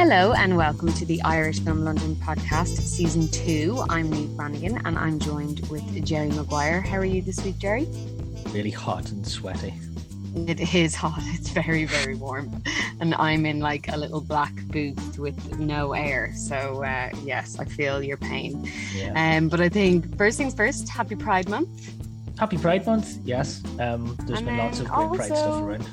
Hello and welcome to the Irish Film London podcast, season 2. I'm Niamh Brannigan and I'm joined with Gerry Maguire. How are you this week, Gerry? Really hot and sweaty. It is hot. It's very, very warm. And I'm in like a little black booth with no air. So yes, I feel your pain. Yeah. But I think first things first, happy Pride Month. Happy Pride Month, yes. There's been lots of great Pride stuff around.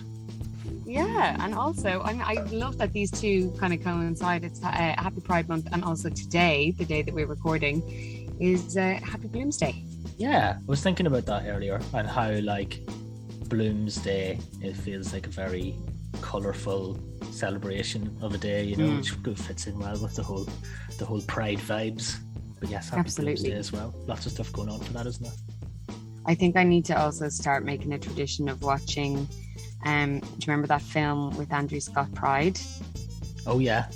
Yeah, and also I love that these two kind of coincide. It's Happy Pride Month, and also today, the day that we're recording, is Happy Bloomsday. Yeah, I was thinking about that earlier and how like Bloomsday, it feels like a very colourful celebration of a day, you know, which fits in well with the whole Pride vibes. But yes, Happy Bloomsday as well. Lots of stuff going on for that, isn't there? I think I need to also start making a tradition of watching. Do you remember that film with Andrew Scott, Pride? Oh yeah.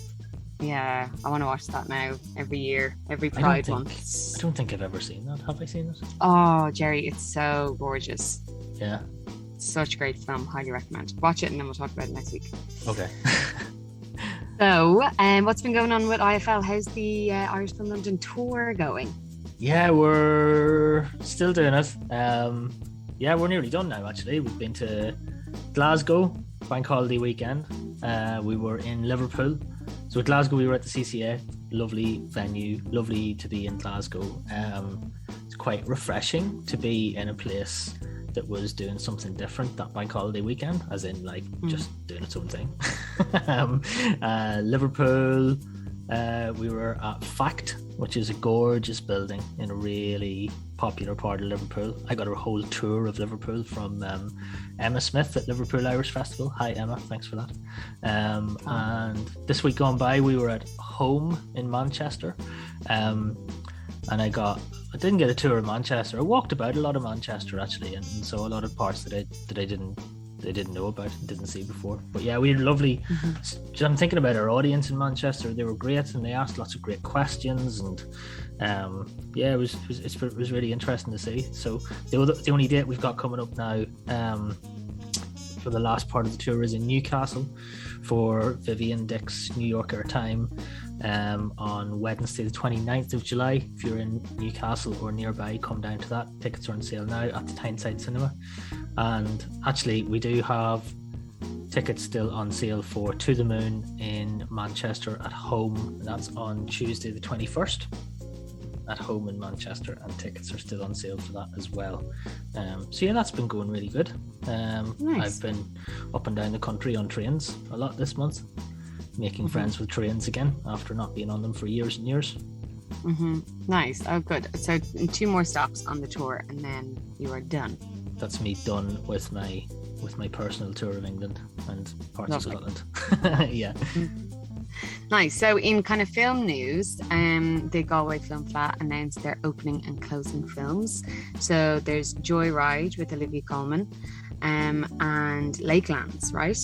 Yeah, I want to watch that now every year, every Pride month. I don't think I've ever seen that. Have I seen it? Oh, Gerry, it's so gorgeous. Yeah. Such a great film. Highly recommend. Watch it and then we'll talk about it next week. Okay. So, what's been going on with IFL? How's the Irish Film London tour going? Yeah, we're still doing it. Yeah, we're nearly done now, actually. We've been to Glasgow, bank holiday weekend. We were in Liverpool. So at Glasgow, we were at the CCA. Lovely venue, lovely to be in Glasgow. It's quite refreshing to be in a place that was doing something different that bank holiday weekend, as in like just doing its own thing. Liverpool, we were at Fact, which is a gorgeous building in a really popular part of Liverpool. I got a whole tour of Liverpool from Emma Smith at Liverpool Irish Festival. Hi Emma, thanks for that. And this week gone by, we were at Home in Manchester, and I didn't get a tour of Manchester. I walked about a lot of Manchester actually, and saw a lot of parts that I didn't know about and didn't see before. But yeah, we had lovely. I'm thinking about our audience in Manchester. They were great and they asked lots of great questions, and yeah, it was really interesting to see. So the only date we've got coming up now for the last part of the tour is in Newcastle for Vivian Dick's New Yorker time on Wednesday the 29th of July. If you're in Newcastle or nearby, come down to that. Tickets are on sale now at the Tyneside Cinema. And actually we do have tickets still on sale for To the Moon in Manchester at Home. That's on Tuesday the 21st at Home in Manchester, and tickets are still on sale for that as well. So yeah, that's been going really good. Nice. I've been up and down the country on trains a lot this month, making friends with trains again after not being on them for years and years. Nice. Oh good. So 2 more stops on the tour and then you are done. That's me done with my personal tour of England and parts of Scotland. Yeah. Nice. So in kind of film news, the Galway Film Flat announced their opening and closing films. So there's Joyride with Olivia Colman and Lakelands, right?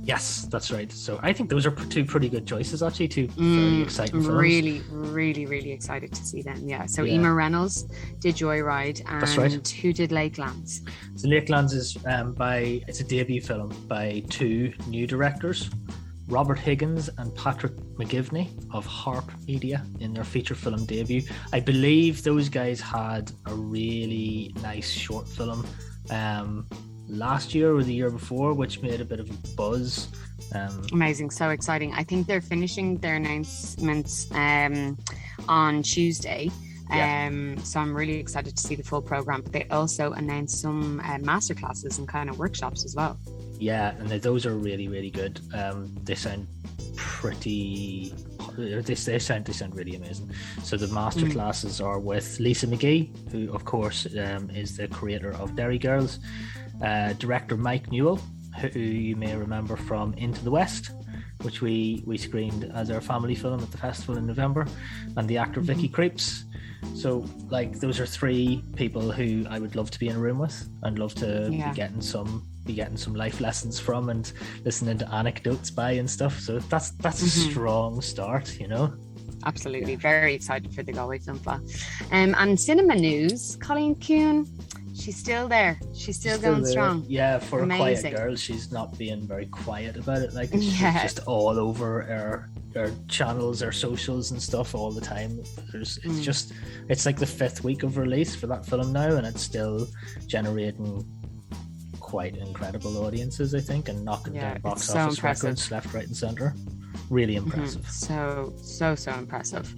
Yes, that's right. So I think those are 2 pretty good choices, actually. 2 very exciting films. Really, really, really excited to see them. Yeah. So Emer Reynolds did Joyride, and that's right. Who did Lakelands? So Lakelands is it's a debut film by 2 new directors, Robert Higgins and Patrick McGivney of Harp Media, in their feature film debut. I believe those guys had a really nice short film last year or the year before, which made a bit of a buzz. Amazing, so exciting. I think they're finishing their announcements on Tuesday. So I'm really excited to see the full program. But they also announced some masterclasses and kind of workshops as well. Yeah, and those are really, really good. They sound pretty. They sound really amazing. So the masterclasses are with Lisa McGee, who of course is the creator of Derry Girls, director Mike Newell, who you may remember from Into the West, which we screened as our family film at the festival in November, and the actor Vicky Creeps. So like those are 3 people who I would love to be in a room with and love to be getting some life lessons from and listening to anecdotes by and stuff. So that's a strong start, you know. Absolutely. Very excited for the Galway Film Flat. And cinema news, Colleen Ciúin, she's still there. She's still going there. strong. Yeah, for Amazing. A quiet girl, she's not being very quiet about it. Like, it's just all over her channels, her socials and stuff all the time. It's like the 5th week of release for that film now, and it's still generating quite incredible audiences, I think, and knocking down box office records left, right and centre. Really impressive. So impressive.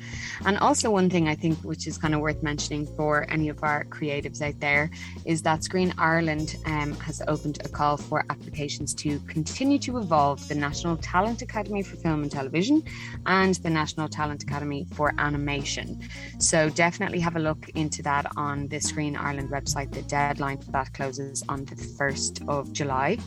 And also one thing I think which is kind of worth mentioning for any of our creatives out there is that Screen Ireland has opened a call for applications to continue to evolve the National Talent Academy for Film and Television and the National Talent Academy for Animation. So definitely have a look into that on the Screen Ireland website. The deadline for that closes on the 1st of July.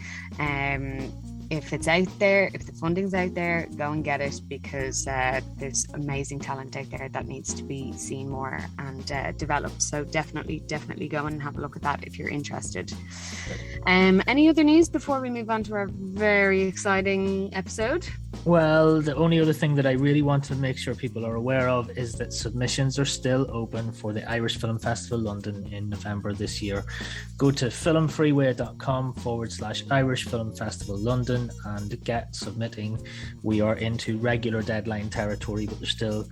If it's out there, if the funding's out there, go and get it, because there's amazing talent out there that needs to be seen more and developed. So definitely go and have a look at that if you're interested. Any other news before we move on to our very exciting episode? Well, the only other thing that I really want to make sure people are aware of is that submissions are still open for the Irish Film Festival London in November this year. Go to filmfreeway.com/Irish Film Festival London and get submitting. We are into regular deadline territory, but there's still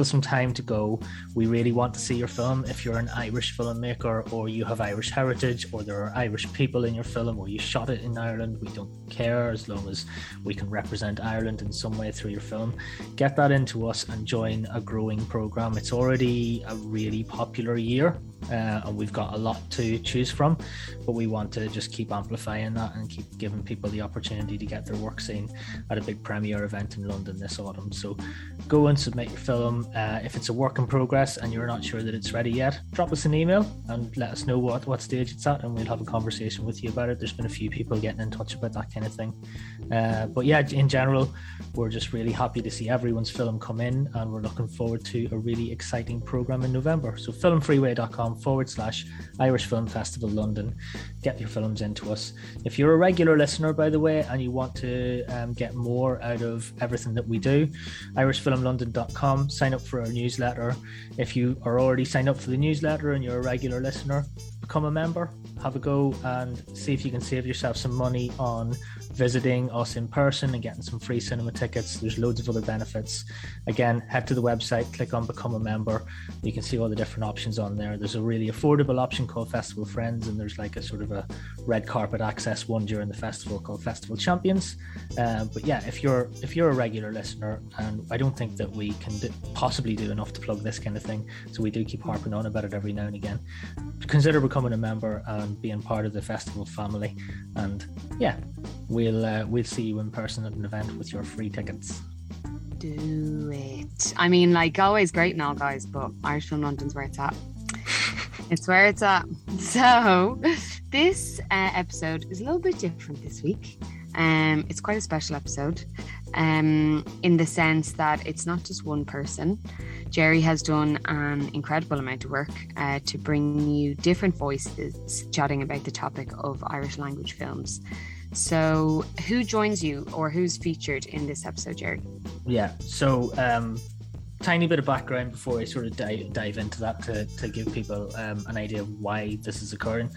some time to go. We really want to see your film. If you're an Irish filmmaker, or you have Irish heritage, or there are Irish people in your film, or you shot it in Ireland, we don't care, as long as we can represent Ireland in some way through your film. Get that into us and join a growing program. It's already a really popular year, and we've got a lot to choose from, but we want to just keep amplifying that and keep giving people the opportunity to get their work seen at a big premiere event in London this autumn. So go and submit your film. If it's a work in progress and you're not sure that it's ready yet, drop us an email and let us know what stage it's at, and we'll have a conversation with you about it. There's been a few people getting in touch about that kind of thing, but yeah, in general, we're just really happy to see everyone's film come in, and we're looking forward to a really exciting program in November. So filmfreeway.com/Irish Film Festival London. Get your films into us. If you're a regular listener, by the way, and you want to get more out of everything that we do, irishfilmlondon.com, sign up for our newsletter. If you are already signed up for the newsletter and you're a regular listener, become a member, have a go and see if you can save yourself some money on visiting us in person and getting some free cinema tickets. There's loads of other benefits. Again, head to the website, click on become a member. You can see all the different options on there. There's a really affordable option called Festival Friends, and there's like a sort of a red carpet access one during the festival called Festival Champions. But yeah, if you're a regular listener, and I don't think that we can possibly do enough to plug this kind of thing, so we do keep harping on about it every now and again, consider becoming a member and being part of the festival family. And yeah, we'll see you in person at an event with your free tickets. Do it. I mean, like, always great and all, guys, but Irish Film London's where it's at. It's where it's at. So this episode is a little bit different this week. It's quite a special episode, in the sense that it's not just one person. Gerry has done an incredible amount of work to bring you different voices chatting about the topic of Irish language films. So who joins you, or who's featured in this episode, Gerry? Yeah, so tiny bit of background before I sort of dive into that to give people an idea of why this is occurring.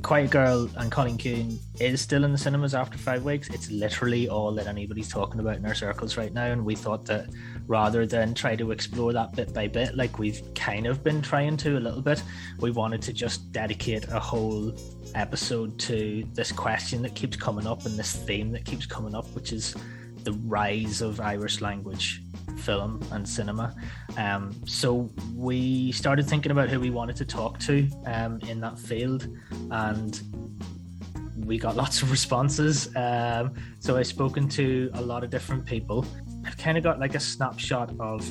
Quiet Girl and Ciúin is still in the cinemas after 5 weeks. It's literally all that anybody's talking about in our circles right now, and we thought that rather than try to explore that bit by bit, like we've kind of been trying to a little bit, we wanted to just dedicate a whole episode to this question that keeps coming up and this theme that keeps coming up, which is the rise of Irish language film and cinema. So we started thinking about who we wanted to talk to in that field, and we got lots of responses. So I've spoken to a lot of different people. I've kind of got like a snapshot of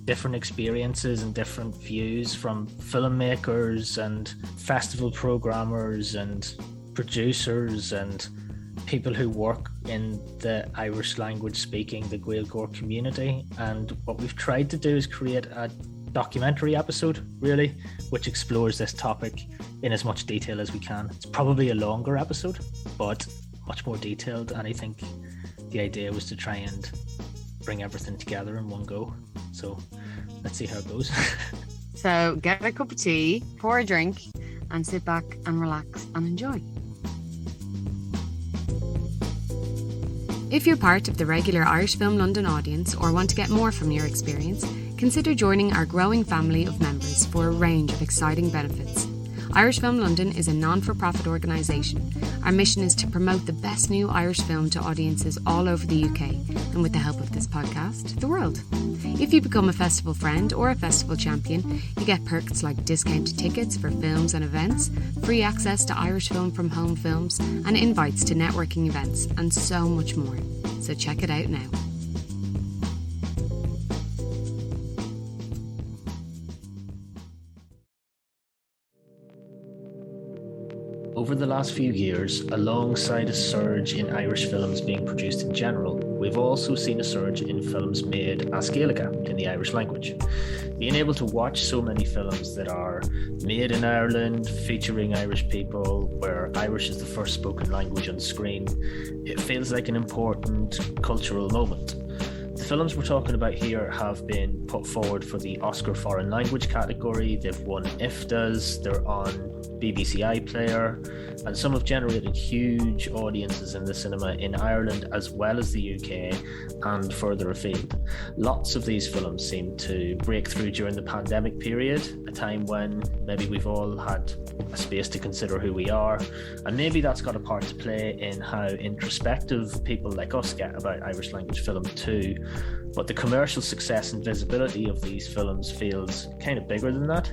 different experiences and different views from filmmakers and festival programmers and producers and people who work in the Irish language speaking, the Gaeilge community. And what we've tried to do is create a documentary episode, really, which explores this topic in as much detail as we can. It's probably a longer episode, but much more detailed, and I think the idea was to try and bring everything together in one go. So let's see how it goes. So get a cup of tea, pour a drink, and sit back and relax and enjoy. If you're part of the regular Irish Film London audience or want to get more from your experience, consider joining our growing family of members for a range of exciting benefits. Irish Film London is a non-for-profit organisation. Our mission is to promote the best new Irish film to audiences all over the UK, and with the help of this podcast, the world. If you become a festival friend or a festival champion, you get perks like discounted tickets for films and events, free access to Irish Film from Home films, and invites to networking events, and so much more. So check it out now. Over the last few years, alongside a surge in Irish films being produced in general, we've also seen a surge in films made as Gaeilge in the Irish language. Being able to watch so many films that are made in Ireland, featuring Irish people, where Irish is the first spoken language on screen, it feels like an important cultural moment. The films we're talking about here have been put forward for the Oscar Foreign Language category. They've won IFTAs, they're on BBC iPlayer, and some have generated huge audiences in the cinema in Ireland as well as the UK and further afield. Lots of these films seem to break through during the pandemic period, a time when maybe we've all had a space to consider who we are, and maybe that's got a part to play in how introspective people like us get about Irish language film too. But the commercial success and visibility of these films feels kind of bigger than that.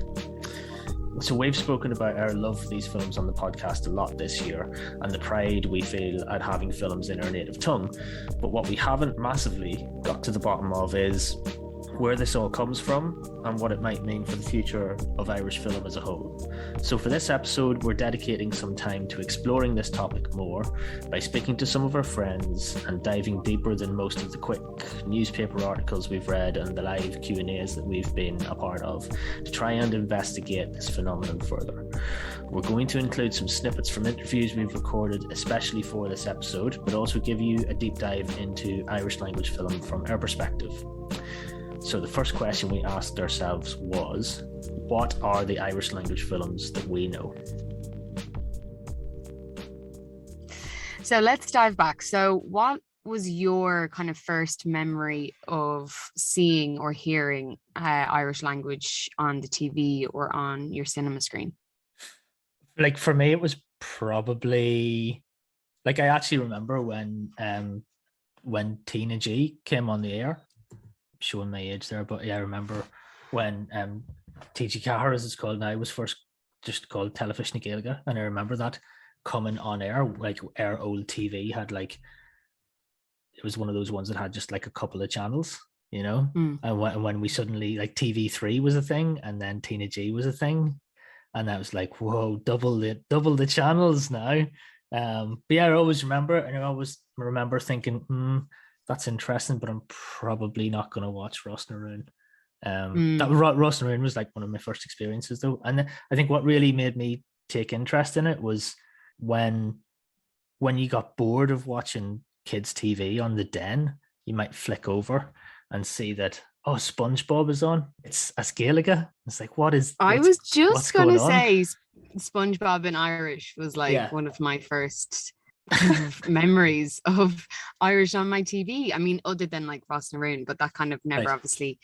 So we've spoken about our love for these films on the podcast a lot this year, and the pride we feel at having films in our native tongue. But what we haven't massively got to the bottom of is where this all comes from and what it might mean for the future of Irish film as a whole. So for this episode, we're dedicating some time to exploring this topic more by speaking to some of our friends and diving deeper than most of the quick newspaper articles we've read and the live Q&As that we've been a part of to try and investigate this phenomenon further. We're going to include some snippets from interviews we've recorded especially for this episode, but also give you a deep dive into Irish language film from our perspective. So the first question we asked ourselves was, what are the Irish language films that we know? So let's dive back. So what was your kind of first memory of seeing or hearing Irish language on the TV or on your cinema screen? Like for me, it was probably, like I actually remember when Tina G came on the air. Showing my age there, but yeah, I remember when TG Cahar, as it's called now, was first just called Television Gaeilge, and I remember that coming on air. Like our old TV had like, it was one of those ones that had just like a couple of channels, you know. And when we suddenly, like, TV3 was a thing, and then Tina G was a thing, and I was like, whoa, double the channels now. But yeah, I always remember, and I always remember thinking, that's interesting, but I'm probably not going to watch Ross na Rún. That Ross na Rún was like one of my first experiences though. And I think what really made me take interest in it was when you got bored of watching kids TV on the Den, you might flick over and see that, oh, SpongeBob is on. It's as Gaeilge. It's like, I was just going to say SpongeBob in Irish was like one of my first memories of Irish on my TV. I mean, other than like Ross na Rún, but that kind of never obviously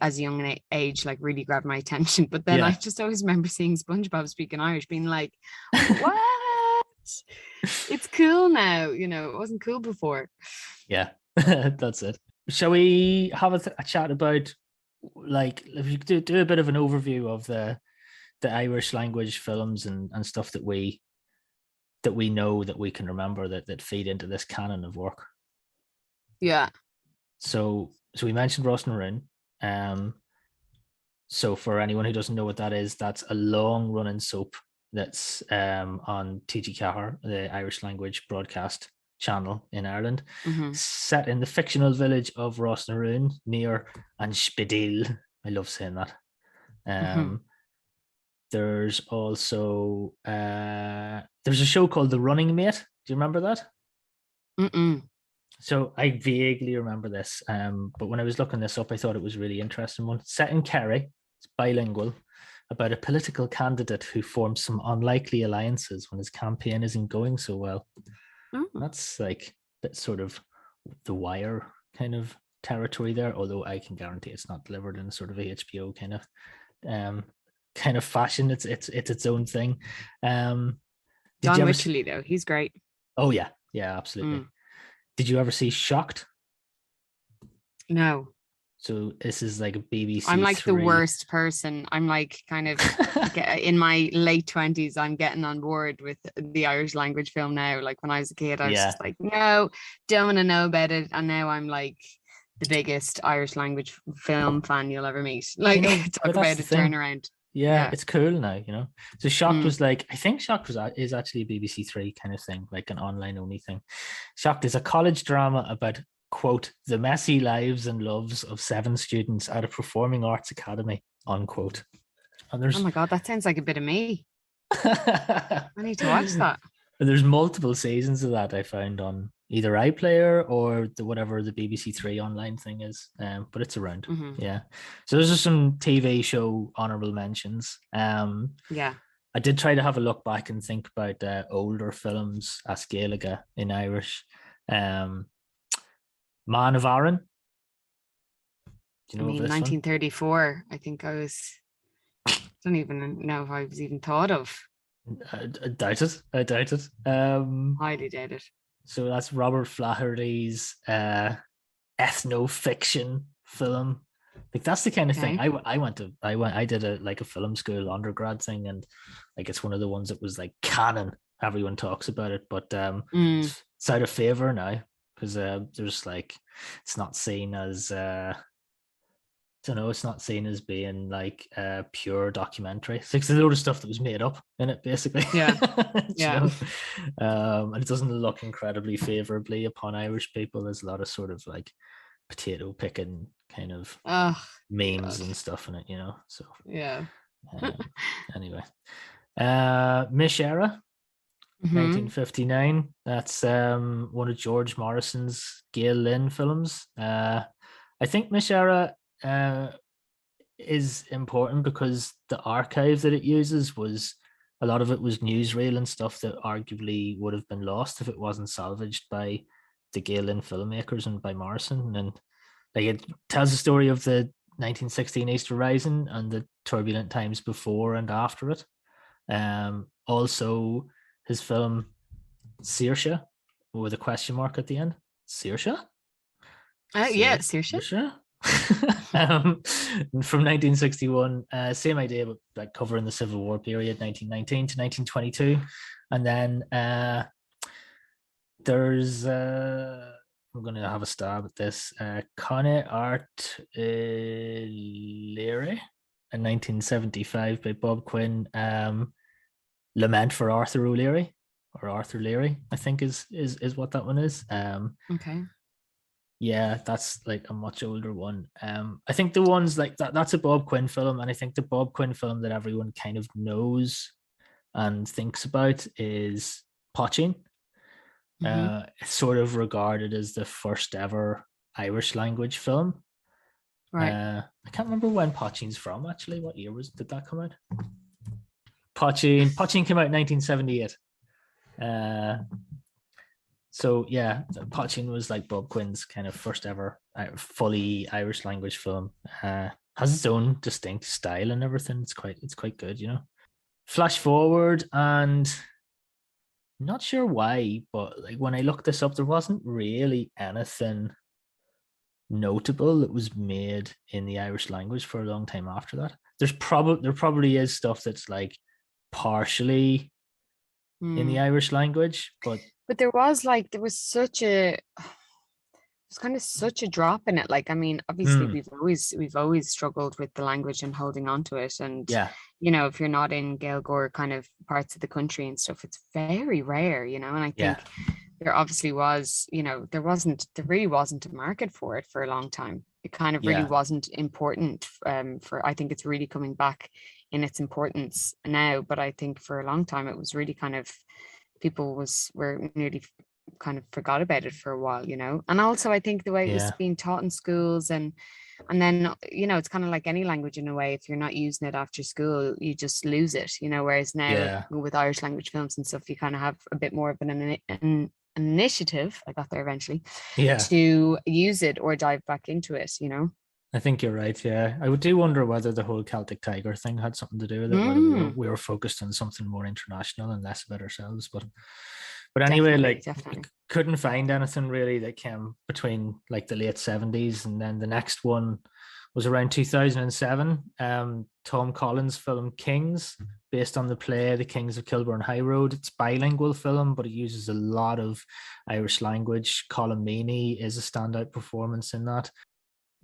as a young age like really grabbed my attention. But then I just always remember seeing SpongeBob speaking Irish, being like, what? It's cool now, you know, it wasn't cool before. Yeah. That's it. Shall we have a chat about, like, if you do a bit of an overview of the Irish language films and stuff that we know, that we can remember, that feed into this canon of work? Yeah. So we mentioned Ross na Rún. So for anyone who doesn't know what that is, that's a long running soap that's on TG Cahar, the Irish language broadcast channel in Ireland, set in the fictional village of Ross na Rún near Anspidil. I love saying that. There's also there's a show called The Running Mate. Do you remember that? So I vaguely remember this, but when I was looking this up, I thought it was a really interesting one. Set in Kerry, it's bilingual, about a political candidate who forms some unlikely alliances when his campaign isn't going so well. That's like that sort of The Wire kind of territory there, although I can guarantee it's not delivered in a sort of a HBO kind of fashion. It's its own thing. John Wycherley, though, he's great. Oh yeah, absolutely. Did you ever see Shocked? No. So this is like a BBC. I'm like the worst person. I'm like kind of in my late 20s. I'm getting on board with the Irish language film now. Like when I was a kid, I was just like, no, don't want to know about it. And now I'm like the biggest Irish language film fan you'll ever meet. Like, talk about a turnaround. Yeah, it's cool now, So Shocked was like, I think Shocked is actually a BBC Three kind of thing, like an online only thing. Shocked is a college drama about, quote, the messy lives and loves of 7 students at a performing arts academy, unquote. And oh my God, that sounds like a bit of me. I need to watch that. And there's multiple seasons of that I found on either iPlayer or whatever the BBC Three online thing is, but it's around. Yeah, so there's just some TV show honorable mentions. I did try to have a look back and think about older films as Gaeilge in Irish. Man of Arran. Do you know 1934. I think I don't even know if I was even thought of. I doubt it. Highly doubt it. So that's Robert Flaherty's ethno-fiction film. Like that's the kind of thing I did a film school undergrad thing, and like it's one of the ones that was like canon. Everyone talks about it, but it's out of favor now because there's like it's not seen as it's not seen as being like a pure documentary. It's like there's a load of stuff that was made up in it, basically. And it doesn't look incredibly favorably upon Irish people. There's a lot of sort of like potato picking kind of memes and stuff in it, So anyway, Miss Era, 1959. That's one of George Morrison's Gail Lynn films. I think Miss Era is important because the archive that it uses a lot of it was newsreel and stuff that arguably would have been lost if it wasn't salvaged by the Gaeilge filmmakers and by Morrison. And like it tells the story of the 1916 Easter Rising and the turbulent times before and after it. Also his film Saoirse with a question mark at the end. Saoirse? Saoirse. From 1961, same idea, but like covering the Civil War period, 1919 to 1922, and then there's I'm going to have a stab at this. Conradh Art Leary in 1975 by Bob Quinn. Lament for Arthur O'Leary or Arthur Leary, I think is what that one is. Okay. Yeah, that's like a much older one. I think the ones like that's a Bob Quinn film, and I think the Bob Quinn film that everyone kind of knows and thinks about is Poaching. It's sort of regarded as the first ever Irish language film. Right. I can't remember when Poaching's from, actually. What year did that come out? Poaching came out in 1978. So yeah, Poaching was like Bob Quinn's kind of first ever fully Irish language film. Has its own distinct style and everything. It's quite good, Flash forward, and I'm not sure why, but like when I looked this up, there wasn't really anything notable that was made in the Irish language for a long time after that. There probably is stuff that's like partially in the Irish language, but there was such a drop in it. Like, I mean, obviously we've always struggled with the language and holding on to it. And, if you're not in Gaeilge kind of parts of the country and stuff, it's very rare, and I think there obviously was, there really wasn't a market for it for a long time. It kind of really wasn't important I think it's really coming back in its importance now. But I think for a long time, it was really kind of, people were nearly kind of forgot about it for a while, you know. And also I think the way it was being taught in schools, and then, you know, it's kind of like any language in a way. If you're not using it after school, you just lose it, you know. Whereas now with Irish language films and stuff, you kind of have a bit more of an initiative, I got there eventually, to use it or dive back into it, you know. I think you're right. Yeah, I do wonder whether the whole Celtic Tiger thing had something to do with it. Whether we were focused on something more international and less about ourselves. But anyway, definitely. Couldn't find anything really that came between like the late 70s, and then the next one was around 2007. Tom Collins' film Kings, based on the play The Kings of Kilburn High Road. It's a bilingual film, but it uses a lot of Irish language. Colm Bairead is a standout performance in that.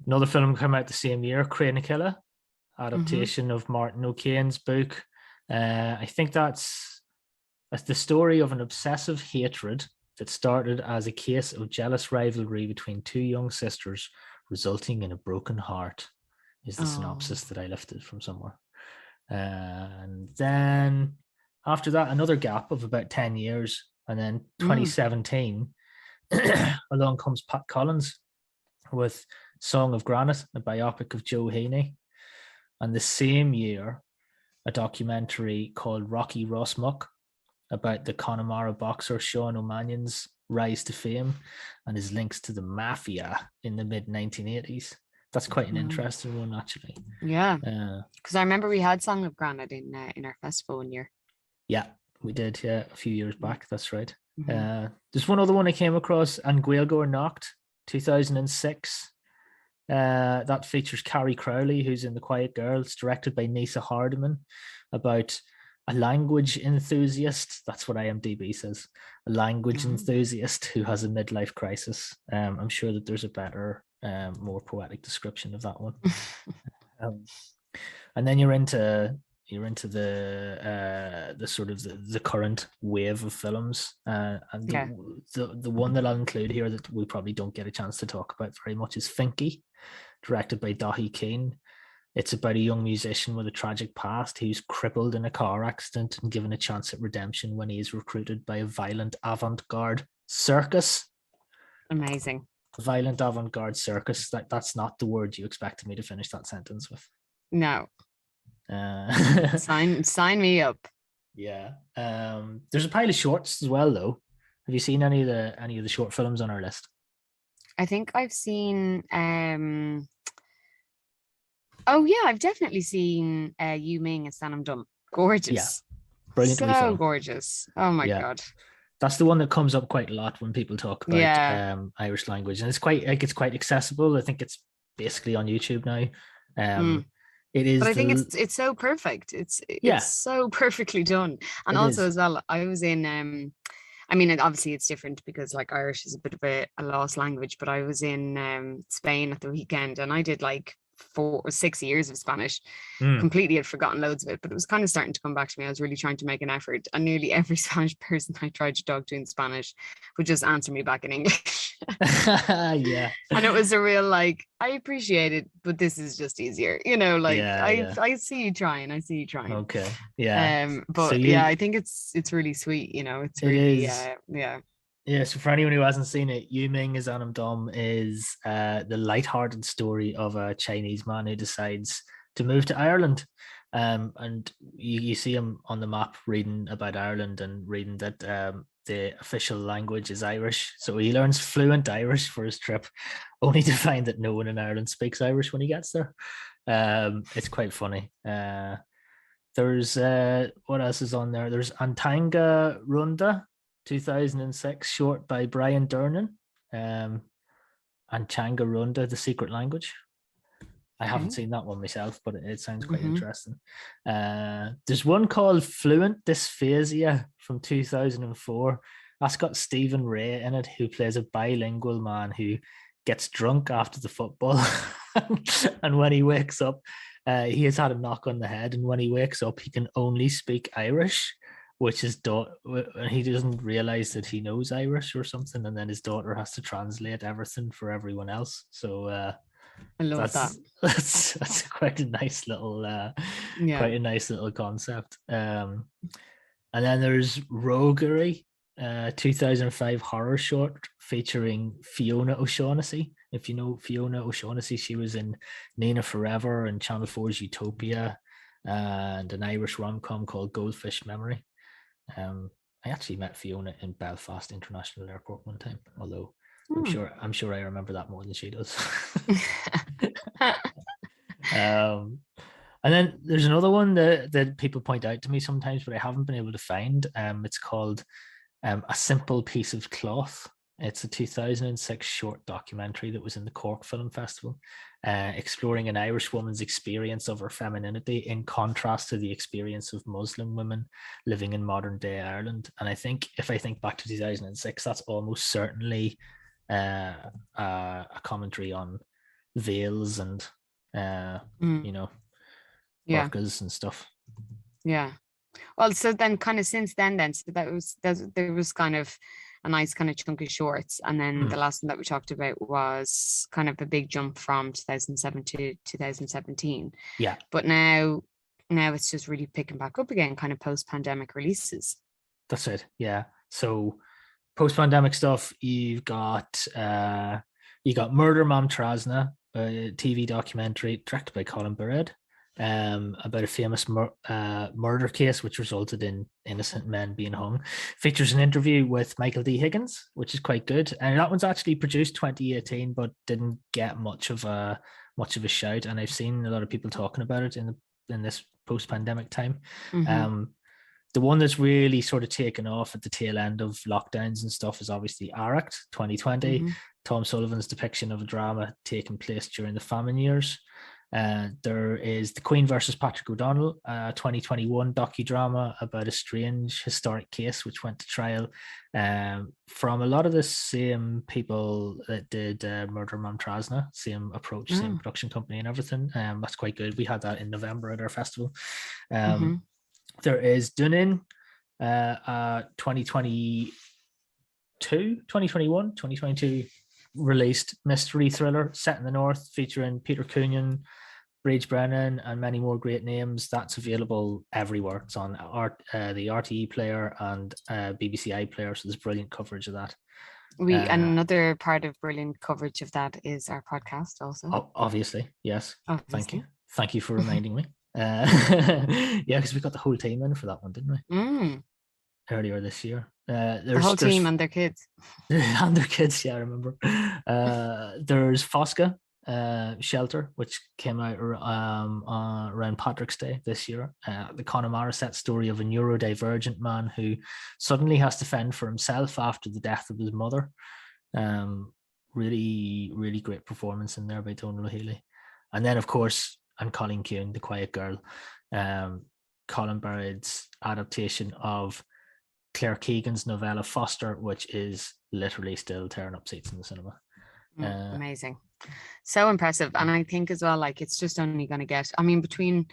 Another film came out the same year, Grainne, adaptation of Martin O'Kane's book. I think that's the story of an obsessive hatred that started as a case of jealous rivalry between two young sisters, resulting in a broken heart, is the synopsis that I lifted from somewhere. And then after that, another gap of about 10 years. And then 2017, along comes Pat Collins with Song of Grainne, a biopic of Joe Heaney. And the same year, a documentary called Rocky Rossmuck about the Connemara boxer Sean O'Manion's rise to fame and his links to the mafia in the mid-1980s. That's quite an interesting one, actually. Yeah, because I remember we had Song of Grainne in our festival one year. Yeah, we did. Yeah, a few years back. That's right. There's one other one I came across, and Gaeilge or Nocht, 2006. That features Carrie Crowley, who's in The Quiet Girl. It's directed by Nisa Hardiman, about a language enthusiast. That's what IMDb says. A language enthusiast who has a midlife crisis. I'm sure that there's a better, more poetic description of that one. And then you're into the sort of the current wave of films, and the one that I'll include here that we probably don't get a chance to talk about very much is Finky, directed by Daithí Keane. It's about a young musician with a tragic past who's crippled in a car accident and given a chance at redemption when he is recruited by a violent avant-garde circus. Amazing. Violent avant-garde circus. That's not the word you expected me to finish that sentence with. No. Sign me up. Yeah. There's a pile of shorts as well, though. Have you seen any of the short films on our list? I think I've seen I've definitely seen Yu Ming and Sanam Dum. Gorgeous. Yeah. Brilliantly filmed. Gorgeous. Oh my god. That's the one that comes up quite a lot when people talk about Irish language, and it's quite accessible. I think it's basically on YouTube now. It is, but I think it's so perfect. It's so perfectly done. And also as well, I was in I mean, obviously it's different because like Irish is a bit of a lost language, but I was in Spain at the weekend, and I did like 4 or 6 years of Spanish. Completely had forgotten loads of it, but it was kind of starting to come back to me. I was really trying to make an effort, and nearly every Spanish person I tried to talk to in Spanish would just answer me back in English. Yeah. And it was a real like, I appreciate it, but this is just easier, you know, like I see you trying. Okay. Yeah. But so I think it's really sweet, you know. It's really Yeah, so for anyone who hasn't seen it, Yu Ming as Sanam Dum is the lighthearted story of a Chinese man who decides to move to Ireland. And you see him on the map reading about Ireland and reading that the official language is Irish. So he learns fluent Irish for his trip, only to find that no one in Ireland speaks Irish when he gets there. It's quite funny. There's what else is on there? There's Antanga Runda, 2006, short by Brian Durnan. And Changa Runda, The Secret Language. I haven't seen that one myself, but it sounds quite interesting. There's one called Fluent Dysphasia from 2004. That's got Stephen Ray in it, who plays a bilingual man who gets drunk after the football. And when he wakes up, he has had a knock on the head. And when he wakes up, he can only speak Irish, which is he doesn't realize that he knows Irish or something, and then his daughter has to translate everything for everyone else. So I love that. That's quite a nice little concept. And then there's Roguery, 2005 horror short featuring Fiona O'Shaughnessy. If you know Fiona O'Shaughnessy, she was in Nina Forever and Channel 4's Utopia and an Irish rom-com called Goldfish Memory. I actually met Fiona in Belfast International Airport one time, although I'm sure I remember that more than she does. And then there's another one that people point out to me sometimes, but I haven't been able to find. It's called A Simple Piece of Cloth. It's a 2006 short documentary that was in the Cork Film Festival, exploring an Irish woman's experience of her femininity in contrast to the experience of Muslim women living in modern day Ireland. And I think if I think back to 2006, that's almost certainly a commentary on veils and, burqas and stuff. Yeah. Well, so then kind of since then, so there was kind of a nice kind of chunky shorts, and then the last one that we talked about was kind of a big jump from 2007 to 2017. Yeah. But now it's just really picking back up again, kind of post-pandemic releases. That's it. Yeah. So post-pandemic stuff, you got Murder Mam Trasna, a TV documentary directed by Colm Bairead, about a famous murder case which resulted in innocent men being hung. Features an interview with Michael D. Higgins, which is quite good, and that one's actually produced 2018 but didn't get much of a shout, and I've seen a lot of people talking about it in this post-pandemic time. The one that's really sort of taken off at the tail end of lockdowns and stuff is obviously Arracht 2020, Tom Sullivan's depiction of a drama taking place during the famine years. There is The Queen versus Patrick O'Donnell, 2021 docudrama about a strange historic case which went to trial from a lot of the same people that did Murder Mam Trasna, same approach, same production company and everything. That's quite good. We had that in November at our festival. There is Dunin, 2022 released mystery thriller set in the north featuring Peter Coonan, Bridge Brennan, and many more great names. That's available everywhere. It's on the RTE player and BBC iPlayer, so there's brilliant coverage of that. Another part of brilliant coverage of that is our podcast also. Obviously, yes. Obviously. Thank you for reminding me. Yeah, because we got the whole team in for that one, didn't we? Earlier this year. The whole team and their kids. And their kids, yeah, I remember. There's Fosca Shelter, which came out around Patrick's Day this year. The Connemara set story of a neurodivergent man who suddenly has to fend for himself after the death of his mother. Really, really great performance in there by Donal O'Healy. And then, of course, and Colleen Ciúin, The Quiet Girl, Colm Bairead's adaptation of Claire Keegan's novella Foster, which is literally still tearing up seats in the cinema. Amazing. So impressive. And I think as well, like, it's just only going to get, between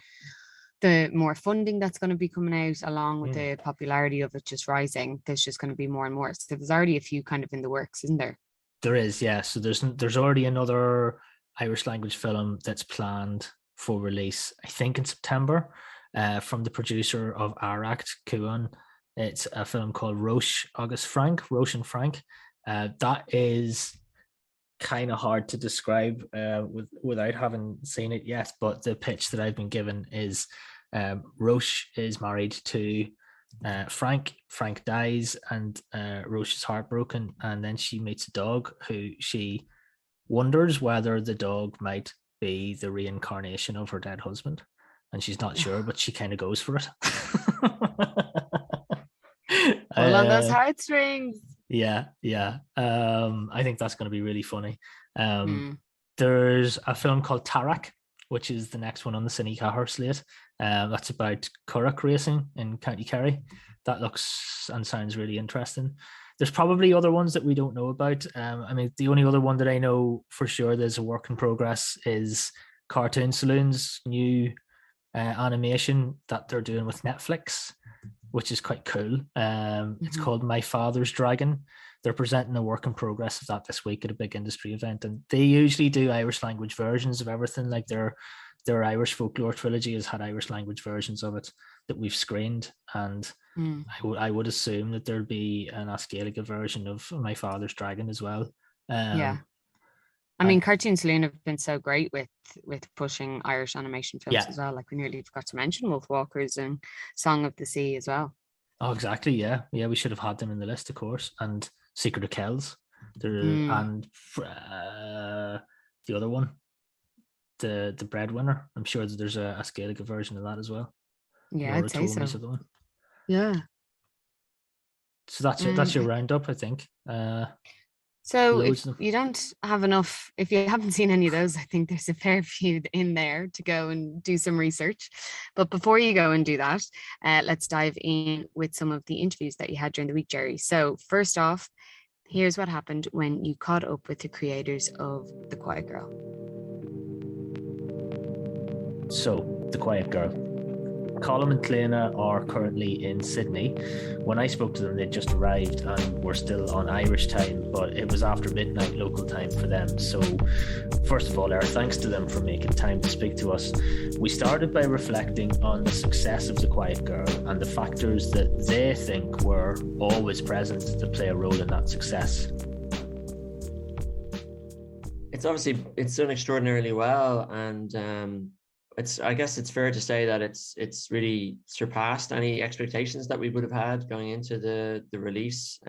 the more funding that's going to be coming out along with the popularity of it just rising, there's just going to be more and more. So there's already a few kind of in the works, isn't there? There is, yeah. So there's already another Irish language film that's planned for release, I think in September, from the producer of Arracht, Ciúin. It's a film called Roche and Frank. That is kind of hard to describe without having seen it yet, but the pitch that I've been given is Roche is married to Frank. Frank dies and Roche is heartbroken, and then she meets a dog who she wonders whether the dog might be the reincarnation of her dead husband, and she's not sure, but she kind of goes for it. Pull on those heartstrings. Yeah. I think that's going to be really funny. There's a film called Tarak, which is the next one on the Cine Cahir slate. That's about curragh racing in County Kerry. That looks and sounds really interesting. There's probably other ones that we don't know about. The only other one that I know for sure there's a work in progress is Cartoon Saloon's new animation that they're doing with Netflix, which is quite cool. It's called My Father's Dragon. They're presenting a work in progress of that this week at a big industry event, and they usually do Irish language versions of everything. Like they're their Irish folklore trilogy has had Irish language versions of it that we've screened, and I would assume that there'd be an Gaeilge version of My Father's Dragon as well. Yeah. I mean, Cartoon Saloon have been so great with pushing Irish animation films as well. Like, we nearly forgot to mention Wolf Walkers and Song of the Sea as well. Oh, exactly. Yeah. We should have had them in the list, of course. And Secret of Kells, and the other one, the Breadwinner. I'm sure that there's a Gaeilge version of that as well. Yeah, I'd say so. The one. Yeah. So that's your roundup, I think. So if you don't have enough, if you haven't seen any of those, I think there's a fair few in there to go and do some research. But before you go and do that, let's dive in with some of the interviews that you had during the week, Gerry. So first off, here's what happened when you caught up with the creators of The Quiet Girl. So, The Quiet Girl. Colm and Cleona are currently in Sydney. When I spoke to them, they'd just arrived and were still on Irish time, but it was after midnight local time for them. So first of all, our thanks to them for making time to speak to us. We started by reflecting on the success of The Quiet Girl and the factors that they think were always present to play a role in that success. It's done extraordinarily well, and I guess it's fair to say that it's really surpassed any expectations that we would have had going into the release.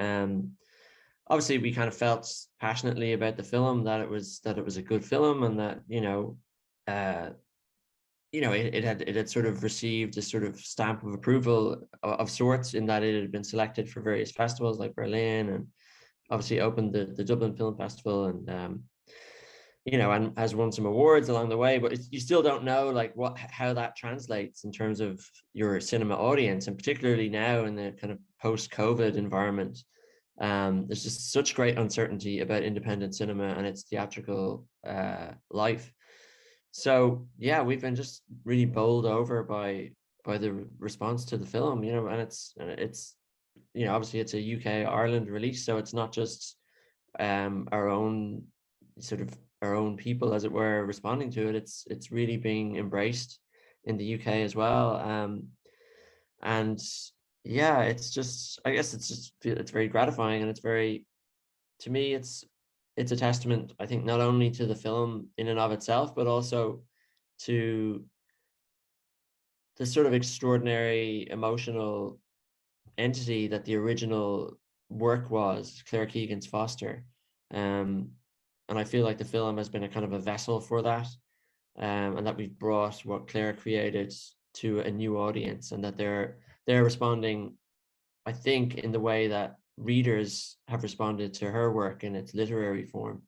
Obviously, we kind of felt passionately about the film, that it was a good film, and that it had sort of received a sort of stamp of approval of sorts, in that it had been selected for various festivals like Berlin, and obviously opened the Dublin Film Festival, and and has won some awards along the way. But you still don't know how that translates in terms of your cinema audience, and particularly now in the kind of post-COVID environment. There's just such great uncertainty about independent cinema and its theatrical life. So yeah, we've been just really bowled over by the response to the film, and it's obviously it's a UK Ireland release, so it's not just our own people, as it were, responding to it. It's really being embraced in the UK as well. And yeah, it's very gratifying, and to me, it's a testament, I think, not only to the film in and of itself, but also to the sort of extraordinary emotional entity that the original work was, Claire Keegan's Foster. And I feel like the film has been a kind of a vessel for that, and that we've brought what Claire created to a new audience, and that they're responding, I think, in the way that readers have responded to her work in its literary form.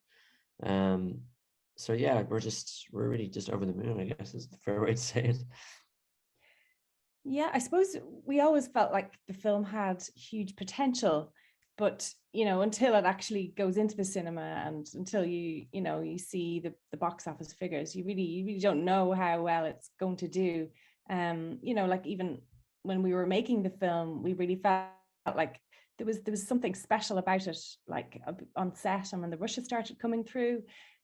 So yeah, we're really just over the moon, I guess is the fair way to say it. Yeah, I suppose we always felt like the film had huge potential, but until it actually goes into the cinema, and until you see the box office figures, you really don't know how well it's going to do. Even when we were making the film, we really felt like there was something special about it, like on set, and when the rushes started coming through,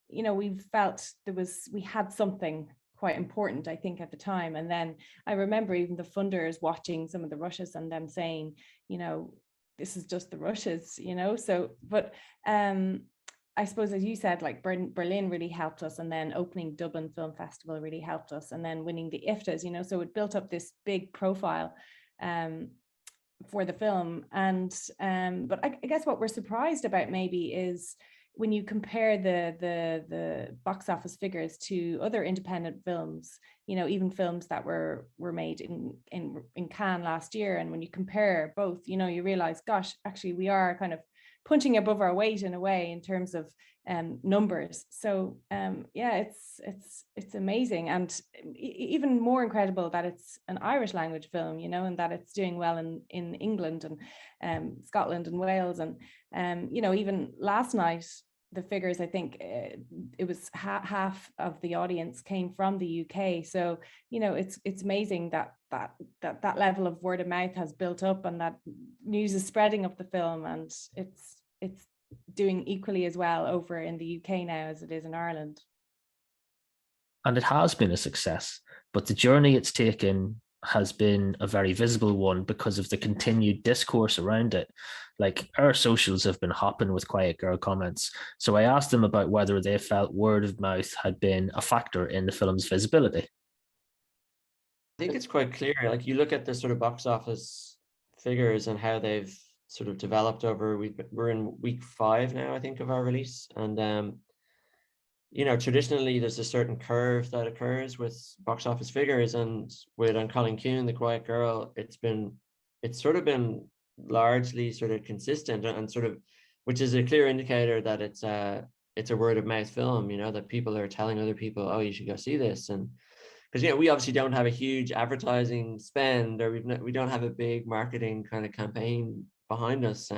we felt we had something quite important, I think, at the time. And then I remember even the funders watching some of the rushes and them saying, this is just the rushes, so, but I suppose, as you said, like Berlin really helped us, and then opening Dublin Film Festival really helped us, and then winning the IFTAs, so it built up this big profile for the film. And but I guess what we're surprised about maybe is when you compare the box office figures to other independent films, even films that were made in Cannes last year, and when you compare both, you realize, gosh, actually we are kind of punching above our weight in a way in terms of numbers. So yeah, it's amazing, and even more incredible that it's an Irish language film, and that it's doing well in England and Scotland and Wales, and even last night the figures, I think it was half of the audience came from the UK. So it's amazing that level of word of mouth has built up, and that news is spreading of the film, and it's doing equally as well over in the UK now as it is in Ireland. And it has been a success, but the journey it's taken has been a very visible one because of the continued discourse around it. Like, our socials have been hopping with Quiet Girl comments. So I asked them about whether they felt word of mouth had been a factor in the film's visibility. I think it's quite clear. Like, you look at the sort of box office figures and how they've sort of developed over. We're in week 5 now, I think, of our release, and you know, traditionally there's a certain curve that occurs with box office figures, and with On Calling Ciúin, The Quiet Girl, it's sort of been largely sort of consistent, and sort of, which is a clear indicator that it's a word of mouth film, you know, that people are telling other people, oh, you should go see this. And because, you know, we obviously don't have a huge advertising spend, or we don't have a big marketing kind of campaign behind us,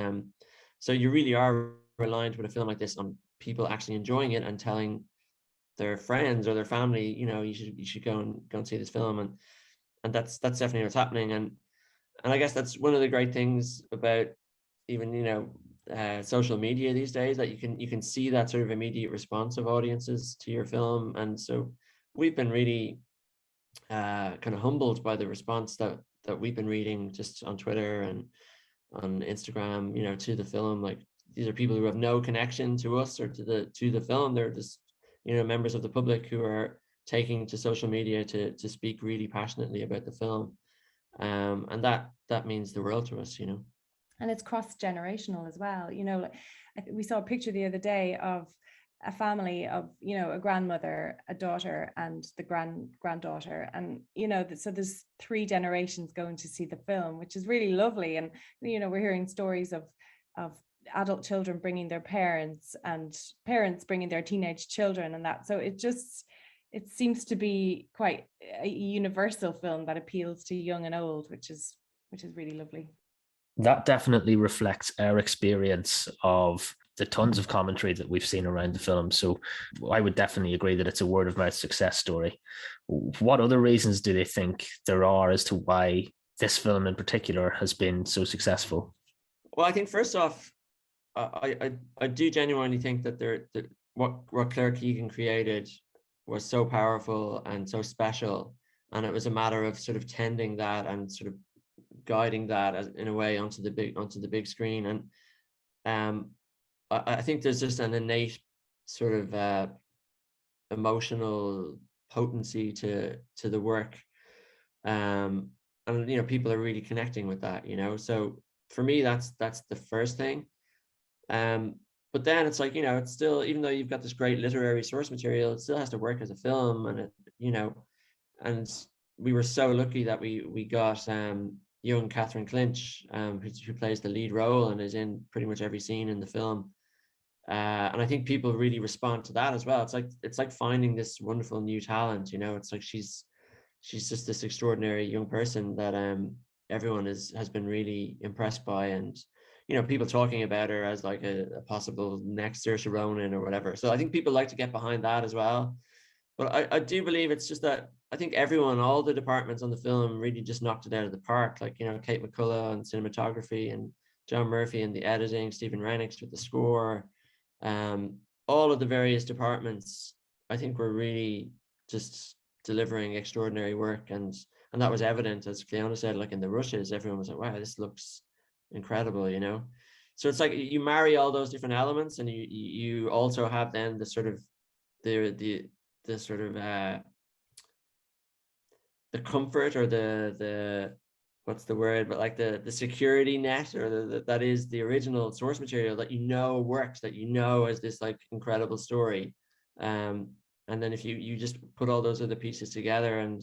so you really are reliant with a film like this on people actually enjoying it and telling their friends or their family, you know, you should go and see this film, and that's definitely what's happening. And I guess that's one of the great things about even, you know, social media these days, that you can see that sort of immediate response of audiences to your film. And so we've been really kind of humbled by the response that we've been reading just on Twitter and on Instagram, you know, to the film. Like, these are people who have no connection to us or to the film. They're just, you know, members of the public who are taking to social media to speak really passionately about the film, and that means the world to us, you know. And it's cross-generational as well, you know. Like, we saw a picture the other day of a family of, you know, a grandmother, a daughter, and the granddaughter, and, you know, so there's 3 generations going to see the film, which is really lovely. And, you know, we're hearing stories of adult children bringing their parents, and parents bringing their teenage children, and that. So it seems to be quite a universal film that appeals to young and old, which is really lovely. That definitely reflects our experience of the tons of commentary that we've seen around the film. So I would definitely agree that it's a word of mouth success story. What other reasons do they think there are as to why this film in particular has been so successful? Well, I think first off, I do genuinely think that what Claire Keegan created was so powerful and so special, and it was a matter of sort of tending that and sort of guiding that in a way onto the big screen. And I think there's just an innate sort of emotional potency to the work, and, you know, people are really connecting with that, you know. So for me, that's the first thing. But then it's like, you know, it's still, even though you've got this great literary source material, it still has to work as a film. And it, you know, and we were so lucky that we got young Catherine Clinch, who plays the lead role and is in pretty much every scene in the film. And I think people really respond to that as well. It's like finding this wonderful new talent, you know. It's like she's just this extraordinary young person that everyone has been really impressed by, and, you know, people talking about her as like a possible next Saoirse Ronan or whatever. So I think people like to get behind that as well. But I do believe it's just that I think everyone, all the departments on the film really just knocked it out of the park. Like, you know, Kate McCullough and cinematography, and John Murphy and the editing, Stephen Rennicks with the score, all of the various departments, I think, were really just delivering extraordinary work. And that was evident, as Cleona said, like in the rushes, everyone was like, wow, this looks incredible, you know. So it's like you marry all those different elements, and you also have then the sort of the sort of the comfort, or the what's the word, but like the security net, or that is the original source material that, you know, works, that, you know, as this like incredible story. And then if you just put all those other pieces together, and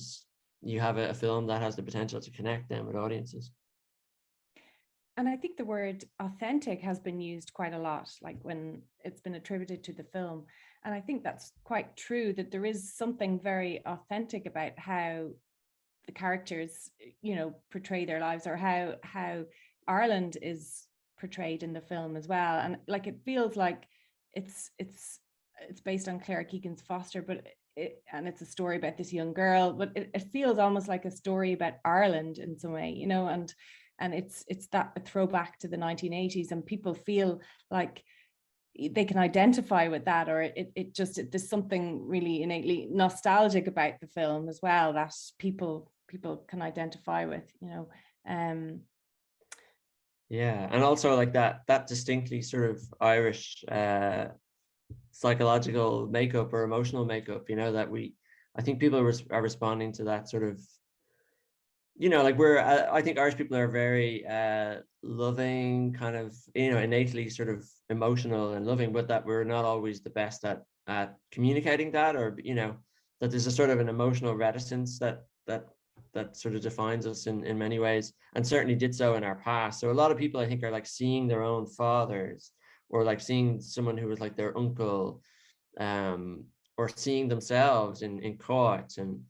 you have a film that has the potential to connect them with audiences. And I think the word authentic has been used quite a lot, like when it's been attributed to the film. And I think that's quite true, that there is something very authentic about how the characters, you know, portray their lives, or how Ireland is portrayed in the film as well. And like, it feels like it's based on Claire Keegan's Foster, but and it's a story about this young girl, but it feels almost like a story about Ireland in some way, you know. And it's that a throwback to the 1980s, and people feel like they can identify with that, or there's something really innately nostalgic about the film as well that people can identify with, you know. Yeah, and also like that distinctly sort of Irish psychological makeup or emotional makeup, you know, that I think people are responding to that sort of, you know, like I think Irish people are very loving, kind of, you know, innately sort of emotional and loving, but that we're not always the best at communicating that, or, you know, that there's a sort of an emotional reticence that sort of defines us in many ways, and certainly did so in our past. So a lot of people, I think, are like seeing their own fathers, or like seeing someone who was like their uncle, or seeing themselves in court. And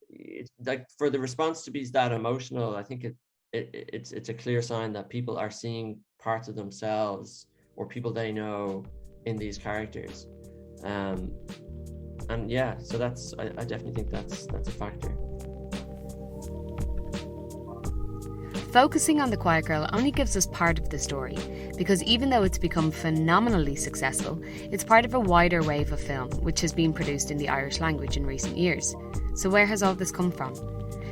it's like, for the response to be that emotional, I think it's a clear sign that people are seeing parts of themselves or people they know in these characters. And yeah, so I definitely think that's a factor. Focusing on The Quiet Girl only gives us part of the story, because even though it's become phenomenally successful, it's part of a wider wave of film which has been produced in the Irish language in recent years. So where has all this come from?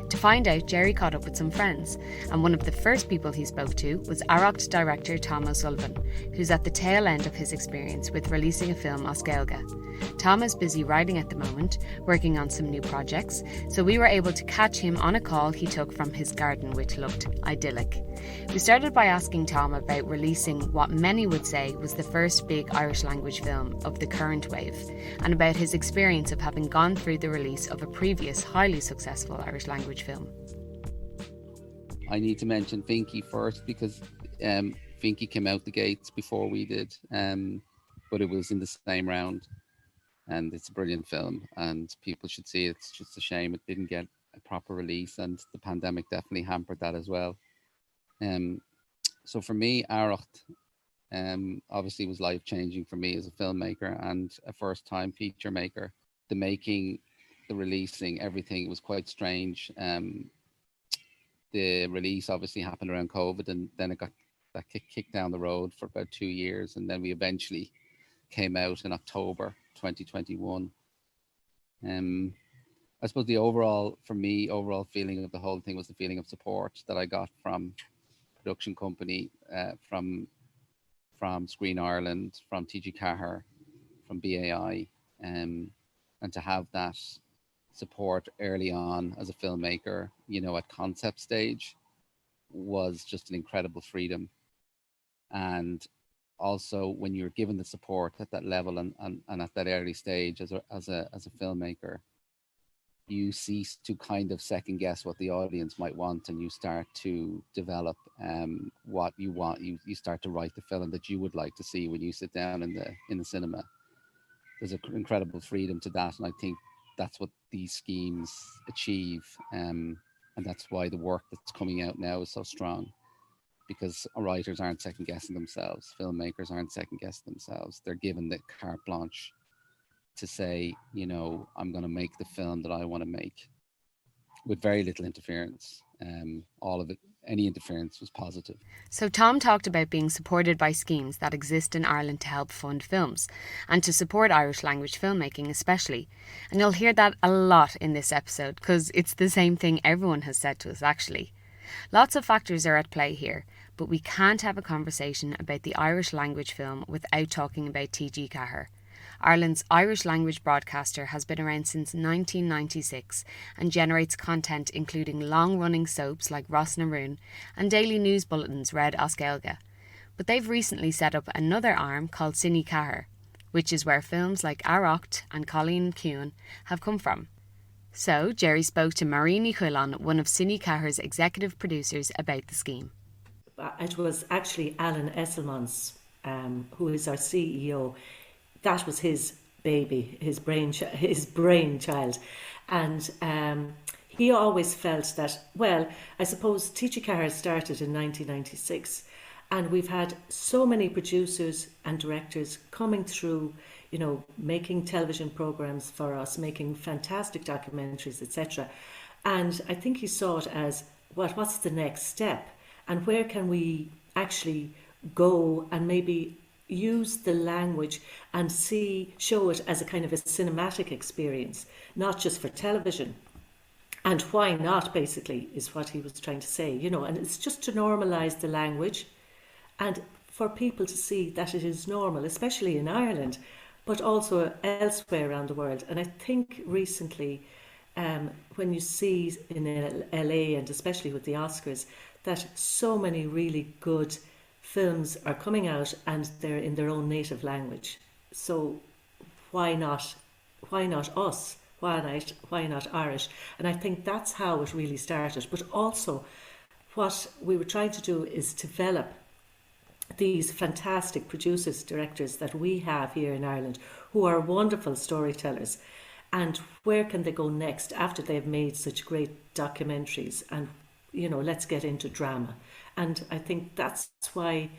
To find out, Gerry caught up with some friends, and one of the first people he spoke to was Arracht director Tom O'Sullivan, who's at the tail end of his experience with releasing a film as Gaeilge. Tom is busy writing at the moment, working on some new projects, so we were able to catch him on a call he took from his garden, which looked idyllic. We started by asking Tom about releasing what many would say was the first big Irish language film of the current wave, and about his experience of having gone through the release of a previous highly successful Irish language film. I need to mention Finky first, because Finky came out the gates before we did, but it was in the same round, and it's a brilliant film and people should see it. It's just a shame it didn't get a proper release, and the pandemic definitely hampered that as well. So for me, Arracht obviously was life-changing for me as a filmmaker and a first-time feature maker. The making, the releasing, everything was quite strange. The release obviously happened around COVID, and then it got that kicked down the road for about 2 years, and then we eventually came out in October 2021. I suppose the overall feeling of the whole thing was the feeling of support that I got from production company, from Screen Ireland, from TG Cahir, from BAI, and to have that support early on as a filmmaker, you know, at concept stage, was just an incredible freedom. And also when you're given the support at that level and at that early stage as a filmmaker, you cease to kind of second guess what the audience might want, and you start to develop what you want. You start to write the film that you would like to see when you sit down in the cinema. There's an incredible freedom to that, and I think that's what these schemes achieve, and that's why the work that's coming out now is so strong, because writers aren't second guessing themselves, filmmakers aren't second guessing themselves. They're given the carte blanche to say, you know, I'm going to make the film that I want to make with very little interference. All of it, any interference was positive. So Tom talked about being supported by schemes that exist in Ireland to help fund films and to support Irish language filmmaking especially. And you'll hear that a lot in this episode, because it's the same thing everyone has said to us actually. Lots of factors are at play here, but we can't have a conversation about the Irish language film without talking about TG Cahir. Ireland's Irish language broadcaster has been around since 1996 and generates content including long-running soaps like Ross na Rún and daily news bulletins read as Gaeilge. But they've recently set up another arm called Cine Cahir, which is where films like Arracht and Cailín and Ciúin have come from. So Gerry spoke to Máire Chonláin, one of Cine Cahir's executive producers, about the scheme. It was actually Alan Esselman's, who is our CEO. That was his baby, his brainchild. And he always felt that, well, I suppose TG Cahir started in 1996, and we've had so many producers and directors coming through, you know, making television programs for us, making fantastic documentaries, etc. And I think he saw it as, what's the next step? And where can we actually go and maybe, use the language and show it as a kind of a cinematic experience, not just for television. And why not, basically, is what he was trying to say, you know, and it's just to normalise the language and for people to see that it is normal, especially in Ireland, but also elsewhere around the world. And I think recently, when you see in LA and especially with the Oscars, that so many really good films are coming out and they're in their own native language. So why not us? Why not Irish? And I think that's how it really started. But also what we were trying to do is develop these fantastic producers, directors that we have here in Ireland who are wonderful storytellers. And where can they go next after they've made such great documentaries? And, you know, let's get into drama. And I think that's why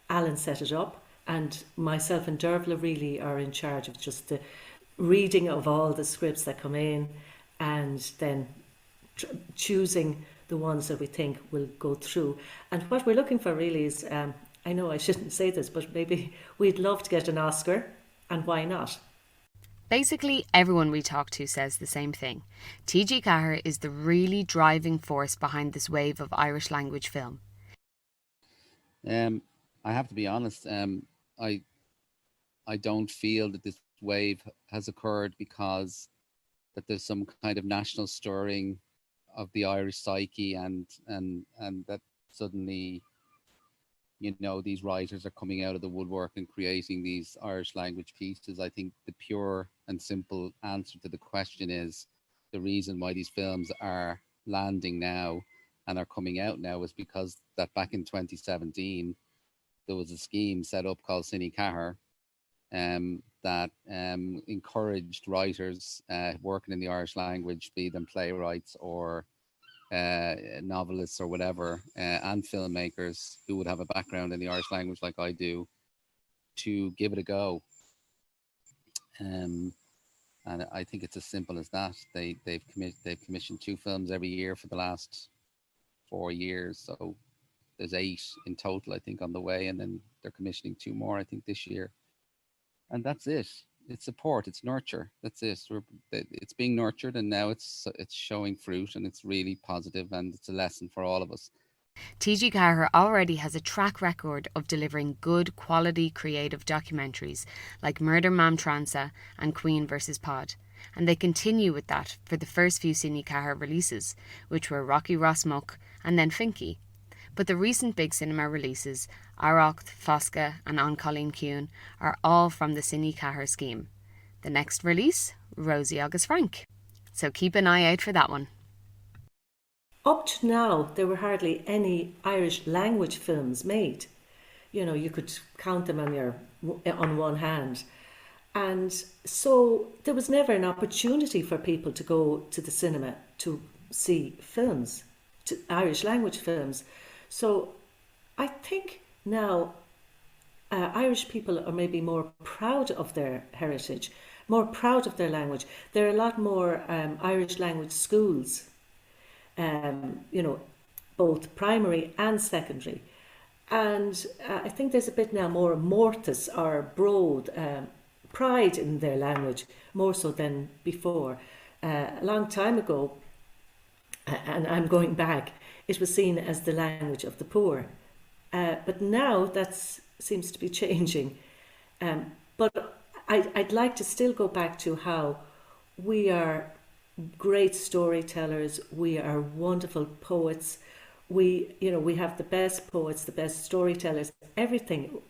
Alan set it up. And myself and Dervla really are in charge of just the reading of all the scripts that come in and then choosing the ones that we think will go through. And what we're looking for really is, I know I shouldn't say this, but maybe we'd love to get an Oscar, and why not? Basically, everyone we talk to says the same thing. TG Ceathair is the really driving force behind this wave of Irish language film. I have to be honest, I don't feel that this wave has occurred because that there's some kind of national stirring of the Irish psyche and that suddenly, you know, these writers are coming out of the woodwork and creating these Irish language pieces. I think the pure and simple answer to the question is the reason why these films are landing now and are coming out now is because that back in 2017 there was a scheme set up called Cine Ceathair that encouraged writers working in the Irish language, be them playwrights or novelists or whatever, and filmmakers who would have a background in the Irish language like I do, to give it a go. And I think it's as simple as that. They've commissioned 2 films every year for the last 4 years, so there's 8 in total, I think, on the way, and then they're commissioning 2 more, I think, this year. And that's it. It's support, it's nurture. That's it. It's being nurtured, and now it's showing fruit, and it's really positive, and it's a lesson for all of us. TG Ceathair already has a track record of delivering good quality creative documentaries like Murder Mam Transa and Queen vs. Pod, and they continue with that for the first few Cine Ceathair releases, which were Rocky Ross Muck and then Finky. But the recent big cinema releases, Arracht, Fosca and On Cailín Ciúin, are all from the Cine Ceathair scheme. The next release, Rosie Agus Frank. So keep an eye out for that one. Up to now, there were hardly any Irish language films made. You know, you could count them on one hand. And so there was never an opportunity for people to go to the cinema to see films, to Irish language films. So I think now Irish people are maybe more proud of their heritage, more proud of their language. There are a lot more Irish language schools, you know, both primary and secondary. And I think there's a bit now more mortis or broad pride in their language, more so than before. A long time ago, and I'm going back, it was seen as the language of the poor. But now that seems to be changing. But I'd like to still go back to how we are great storytellers, we are wonderful poets, we have the best poets, the best storytellers, everything.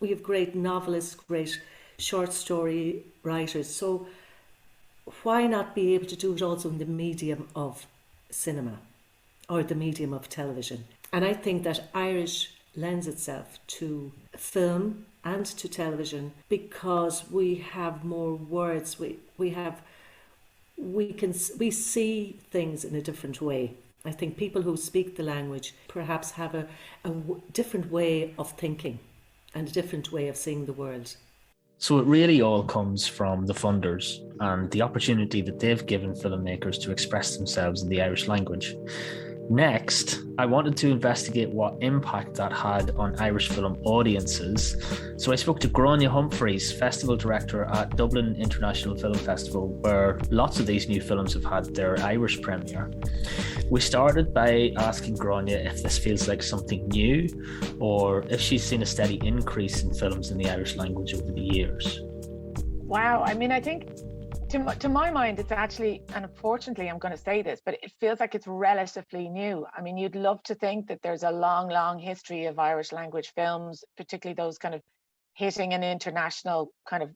We have great novelists, great short story writers. So why not be able to do it also in the medium of cinema or the medium of television? And I think that Irish lends itself to film and to television because we have more words. We see things in a different way. I think people who speak the language perhaps have a different way of thinking and a different way of seeing the world. So it really all comes from the funders and the opportunity that they've given filmmakers to express themselves in the Irish language. Next, I wanted to investigate what impact that had on Irish film audiences. So I spoke to Grainne Humphreys, festival director at Dublin International Film Festival, where lots of these new films have had their Irish premiere. We started by asking Grainne if this feels like something new, or if she's seen a steady increase in films in the Irish language over the years. Wow, I mean, I think to my mind, it's actually, and unfortunately I'm going to say this, but it feels like it's relatively new. I mean, you'd love to think that there's a long, long history of Irish language films, particularly those kind of hitting an international kind of,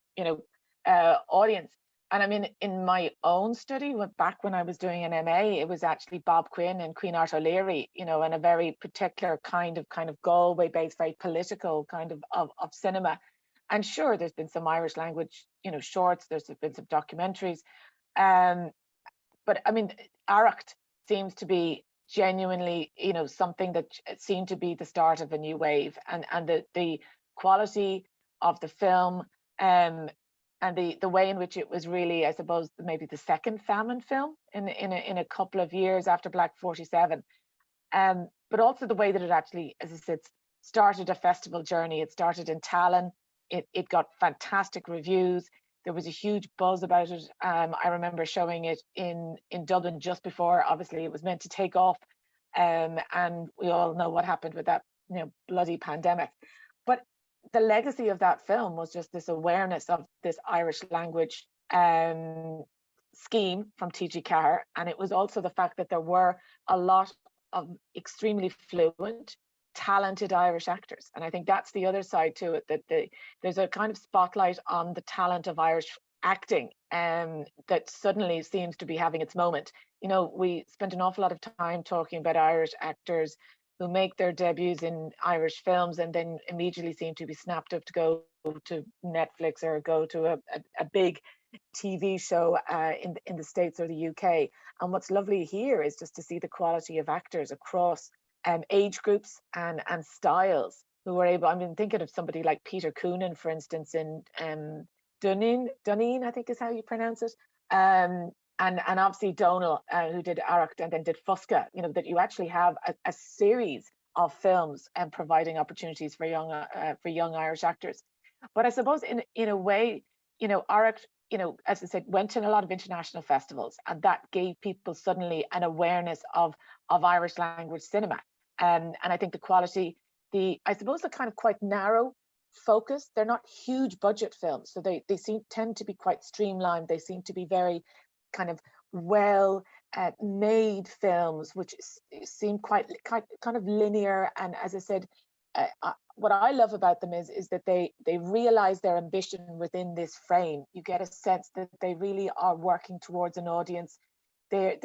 audience. And I mean, in my own study, back when I was doing an MA, it was actually Bob Quinn and Queen Art O'Leary, and a very particular kind of Galway-based, very political kind of cinema. And sure, there's been some Irish language, shorts, there's been some documentaries. But I mean, Arracht seems to be genuinely, something that seemed to be the start of a new wave. And the quality of the film and the way in which it was really, I suppose, maybe the second famine film in a couple of years after Black 47. But also the way that it actually, as I said, started a festival journey. It started in Tallinn. It got fantastic reviews. There was a huge buzz about it. I remember showing it in Dublin just before, obviously, it was meant to take off. And we all know what happened with that, bloody pandemic. But the legacy of that film was just this awareness of this Irish language scheme from T.G. Cahir. And it was also the fact that there were a lot of extremely fluent, talented Irish actors. And I think that's the other side to it, that there's a kind of spotlight on the talent of Irish acting that suddenly seems to be having its moment. We spent an awful lot of time talking about Irish actors who make their debuts in Irish films and then immediately seem to be snapped up to go to Netflix or go to a big TV show in the States or the UK. And what's lovely here is just to see the quality of actors across age groups and styles who were able. I mean, thinking of somebody like Peter Coonan, for instance, in Duneen, I think is how you pronounce it, and obviously Donal, who did Arracht and then did Fusca. That you actually have a series of films and providing opportunities for young Irish actors. But I suppose in a way, Arracht, as I said, went to a lot of international festivals, and that gave people suddenly an awareness of Irish language cinema. And I think the quality, I suppose the kind of quite narrow focus, they're not huge budget films. So they tend to be quite streamlined. They seem to be very kind of well made films, which seem quite kind of linear. And as I said, what I love about them is that they realize their ambition within this frame. You get a sense that they really are working towards an audience. They're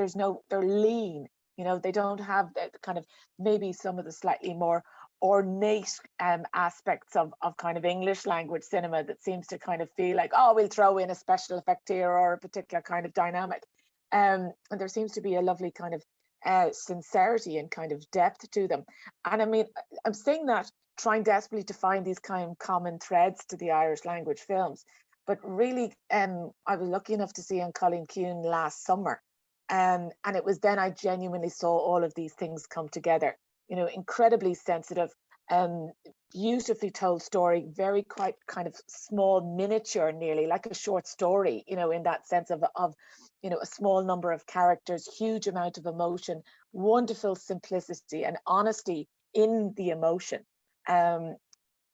lean. They don't have the kind of maybe some of the slightly more ornate aspects of kind of English language cinema that seems to kind of feel like, oh, we'll throw in a special effect here or a particular kind of dynamic. And there seems to be a lovely kind of sincerity and kind of depth to them. And I mean, I'm saying that trying desperately to find these kind of common threads to the Irish language films. But really, I was lucky enough to see on Colin Ciúin last summer. And it was then I genuinely saw all of these things come together. Incredibly sensitive, beautifully told story, very quite kind of small, miniature, nearly like a short story, in that sense of a small number of characters, huge amount of emotion, wonderful simplicity and honesty in the emotion. And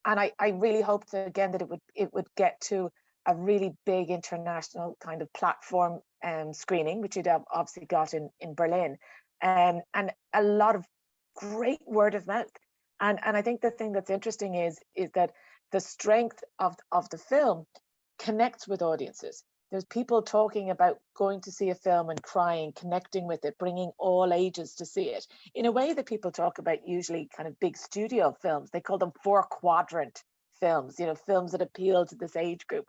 I really hoped that, again, that it would get to a really big international kind of platform screening, which it obviously got in Berlin, and a lot of great word of mouth. And I think the thing that's interesting is that the strength of the film connects with audiences. There's people talking about going to see a film and crying, connecting with it, bringing all ages to see it in a way that people talk about usually kind of big studio films. They call them 4-quadrant films, films that appeal to this age group.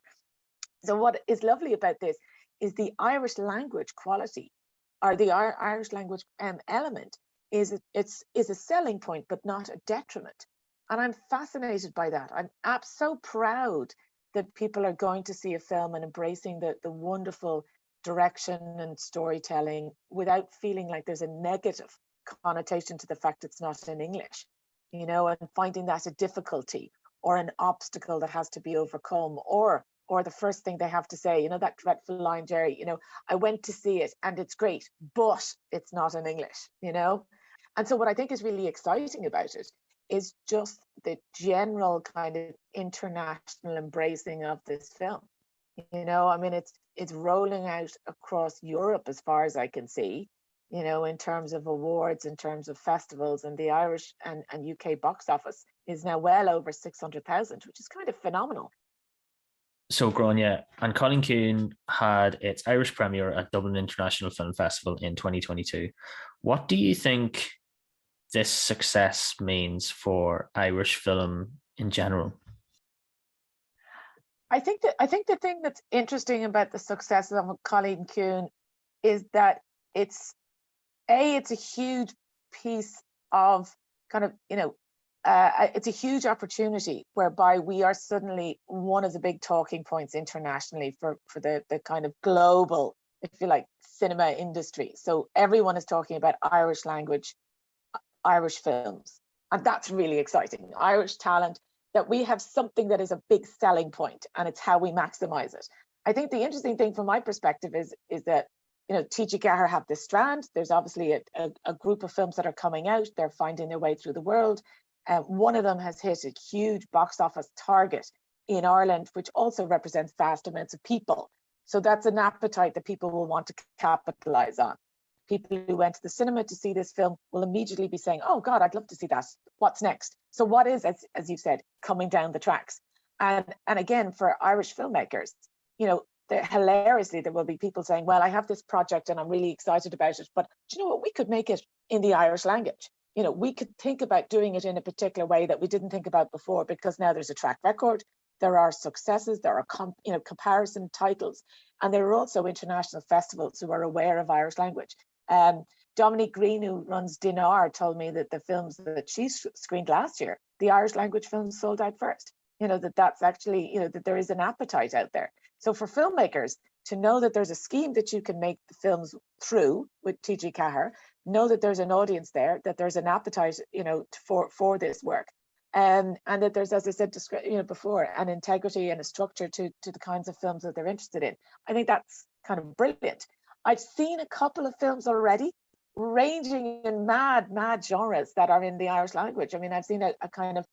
So what is lovely about this is the Irish language quality, or the Irish language element is a selling point, but not a detriment. And I'm fascinated by that. I'm so proud that people are going to see a film and embracing the wonderful direction and storytelling without feeling like there's a negative connotation to the fact it's not in English, you know, and finding that a difficulty or an obstacle that has to be overcome, or the first thing they have to say, you know, that dreadful line, Gerry, you know, I went to see it and it's great, but it's not in English, you know. And so what I think is really exciting about it is just the general kind of international embracing of this film. You know, I mean, it's rolling out across Europe as far as I can see, you know, in terms of awards, in terms of festivals, and the Irish and UK box office is now well over 600,000, which is kind of phenomenal. So Grainne and Ciúin had its Irish premiere at Dublin International Film Festival in 2022. What do you think this success means for Irish film in general? I think the thing that's interesting about the success of Ciúin is that it's a huge piece of kind of, you know, it's a huge opportunity whereby we are suddenly one of the big talking points internationally for the kind of global, if you like, cinema industry. So everyone is talking about Irish language, Irish films, and that's really exciting. Irish talent, that we have something that is a big selling point, and it's how we maximize it. I think the interesting thing from my perspective is that, you know, TG Gallagher have this strand. There's obviously a group of films that are coming out. They're finding their way through the world. One of them has hit a huge box office target in Ireland, which also represents vast amounts of people. So that's an appetite that people will want to capitalize on. People who went to the cinema to see this film will immediately be saying, oh God, I'd love to see that. What's next? So what is, as you said, coming down the tracks? And again, for Irish filmmakers, you know, hilariously, there will be people saying, well, I have this project and I'm really excited about it, but do you know what? We could make it in the Irish language. You know, we could think about doing it in a particular way that we didn't think about before, because now there's a track record, there are successes, there are comparison titles, and there are also international festivals who are aware of Irish language. Dominique Green, who runs Dinar, told me that the films that she screened last year, the Irish language films sold out first. You know, that's actually, you know, that there is an appetite out there. So for filmmakers to know that there's a scheme that you can make the films through with TG Gallagher, know that there's an audience there, that there's an appetite, you know, for this work, and that there's, as I said, you know, before, an integrity and a structure to the kinds of films that they're interested in. I think that's kind of brilliant. I've seen a couple of films already, ranging in mad genres that are in the Irish language. I mean, I've seen a kind of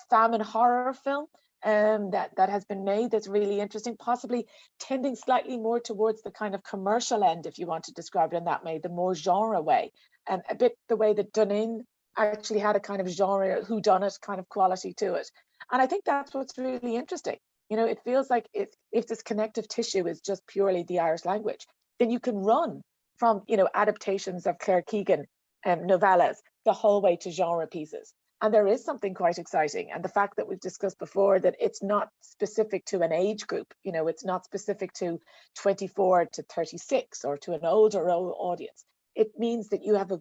famine horror film that has been made that's really interesting, possibly tending slightly more towards the kind of commercial end, if you want to describe it in that way, the more genre way, and a bit the way that Dunedin actually had a kind of genre whodunit kind of quality to it. And I think that's what's really interesting. You know, it feels like if this connective tissue is just purely the Irish language, then you can run from, you know, adaptations of Claire Keegan novellas the whole way to genre pieces. And there is something quite exciting. And the fact that we've discussed before that it's not specific to an age group, you know, it's not specific to 24 to 36 or to an older audience. It means that you have a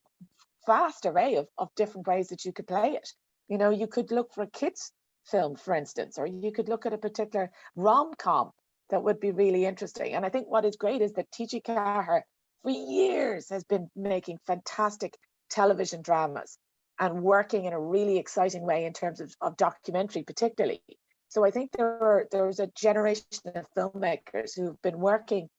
vast array of different ways that you could play it. You know, you could look for a kids film, for instance, or you could look at a particular rom-com that would be really interesting. And I think what is great is that TG Gallagher for years has been making fantastic television dramas and working in a really exciting way in terms of documentary particularly. So I think there's a generation of filmmakers who've been working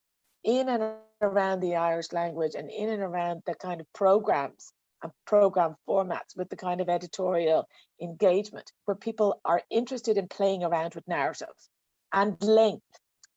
in and around the Irish language and in and around the kind of programs and program formats with the kind of editorial engagement where people are interested in playing around with narratives and length.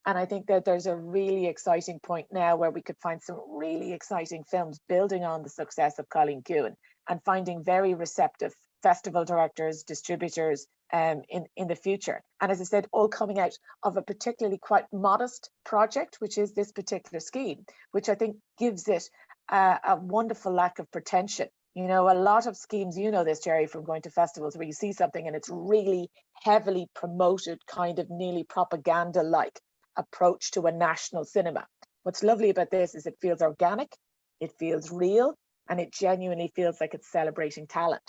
And I think that there's a really exciting point now where we could find some really exciting films building on the success of Ciúin and finding very receptive festival directors, distributors in the future. And as I said, all coming out of a particularly quite modest project, which is this particular scheme, which I think gives it a wonderful lack of pretension. You know, a lot of schemes, you know this, Gerry, from going to festivals where you see something and it's really heavily promoted, kind of nearly propaganda-like approach to a national cinema. What's lovely about this is it feels organic, it feels real, and it genuinely feels like it's celebrating talent.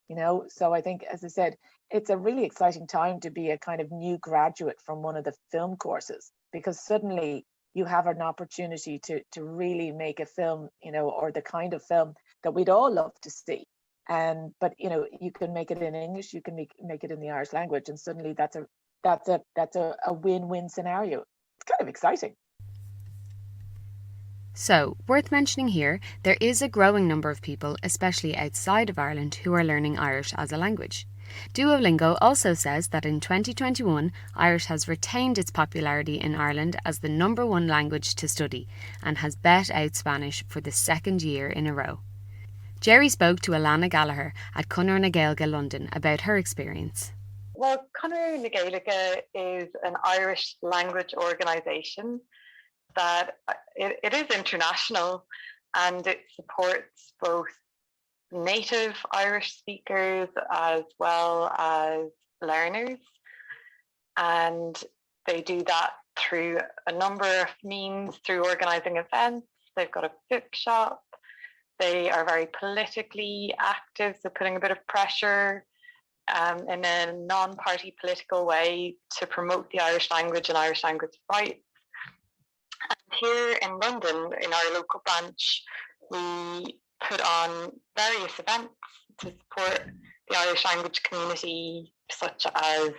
You know, so I think, as I said, it's a really exciting time to be a kind of new graduate from one of the film courses, because suddenly you have an opportunity to really make a film, or the kind of film that we'd all love to see. But you can make it in English, you can make it in the Irish language, and suddenly that's a win-win scenario. It's kind of exciting. So, worth mentioning here, there is a growing number of people, especially outside of Ireland, who are learning Irish as a language. Duolingo also says that in 2021, Irish has retained its popularity in Ireland as the #1 language to study and has bet out Spanish for the second year in a row. Gerry spoke to Alanna Gallagher at Conradh na Gaeilge London about her experience. Well, Conradh na Gaeilge is an Irish language organisation that it is international, and it supports both native Irish speakers as well as learners, and they do that through a number of means, through organising events. They've got a bookshop. They are very politically active, so putting a bit of pressure in a non-party political way to promote the Irish language and Irish language rights. And here in London, in our local branch, we put on various events to support the Irish language community, such as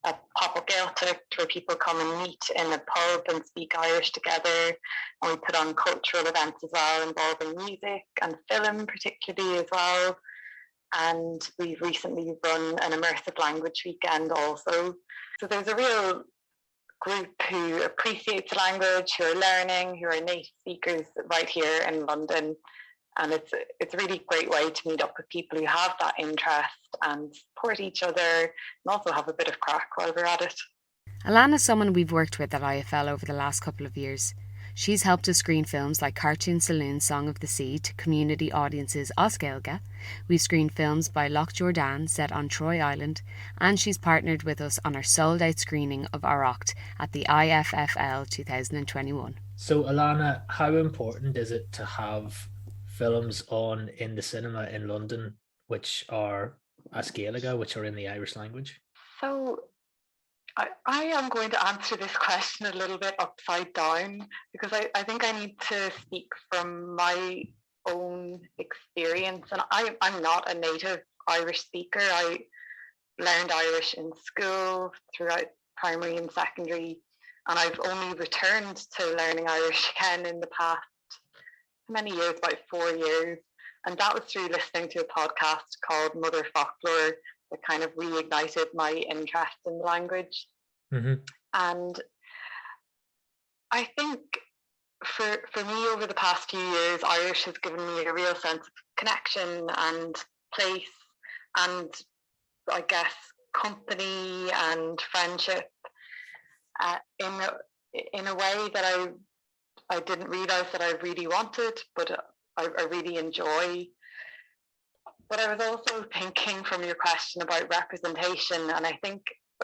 a pop-up Gaeltacht where people come and meet in a pub and speak Irish together. And we put on cultural events as well, involving music and film particularly as well. And we've recently run an immersive language weekend also. So there's a real group who appreciates language, who are learning, who are native speakers right here in London. And it's a really great way to meet up with people who have that interest and support each other, and also have a bit of crack while we're at it. Alanna's someone we've worked with at IFL over the last couple of years. She's helped us screen films like Cartoon Saloon's Song of the Sea to community audiences as Gaeilge. We've screened films by Loch Jordan set on Troy Island, and she's partnered with us on our sold-out screening of Arracht at the IFFL 2021. So Alanna, how important is it to have films on in the cinema in London which are as Gaeilge, which are in the Irish language? So I am going to answer this question a little bit upside down, because I think I need to speak from my own experience. And I'm not a native Irish speaker. I learned Irish in school throughout primary and secondary, and I've only returned to learning Irish again in the past many years, about 4 years. And that was through listening to a podcast called Mother Folklore that kind of reignited my interest in the language. Mm-hmm. And I think for me over the past few years, Irish has given me a real sense of connection and place, and I guess company and friendship in a way that I didn't realise that I really wanted, but I really enjoy. But I was also thinking from your question about representation, and I think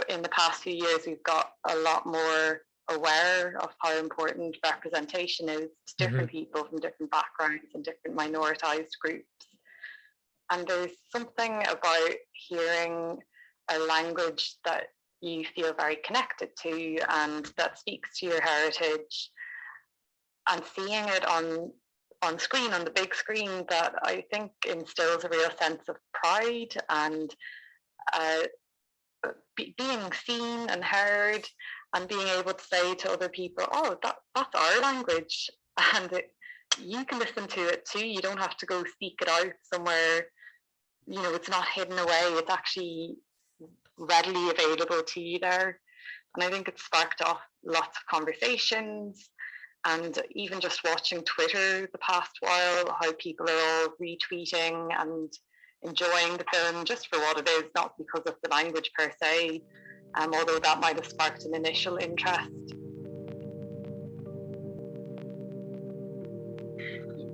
in the past few years we've got a lot more aware of how important representation is to different people from different backgrounds and different minoritized groups. And there's something about hearing a language that you feel very connected to and that speaks to your heritage, and seeing it on screen, on the big screen, that I think instills a real sense of pride and being seen and heard, and being able to say to other people, oh, that's our language, and you can listen to it too. You don't have to go seek it out somewhere. It's not hidden away. It's actually readily available to you there. And I think it sparked off lots of conversations. And even just watching Twitter the past while, how people are all retweeting and enjoying the film just for what it is, not because of the language per se, although that might have sparked an initial interest.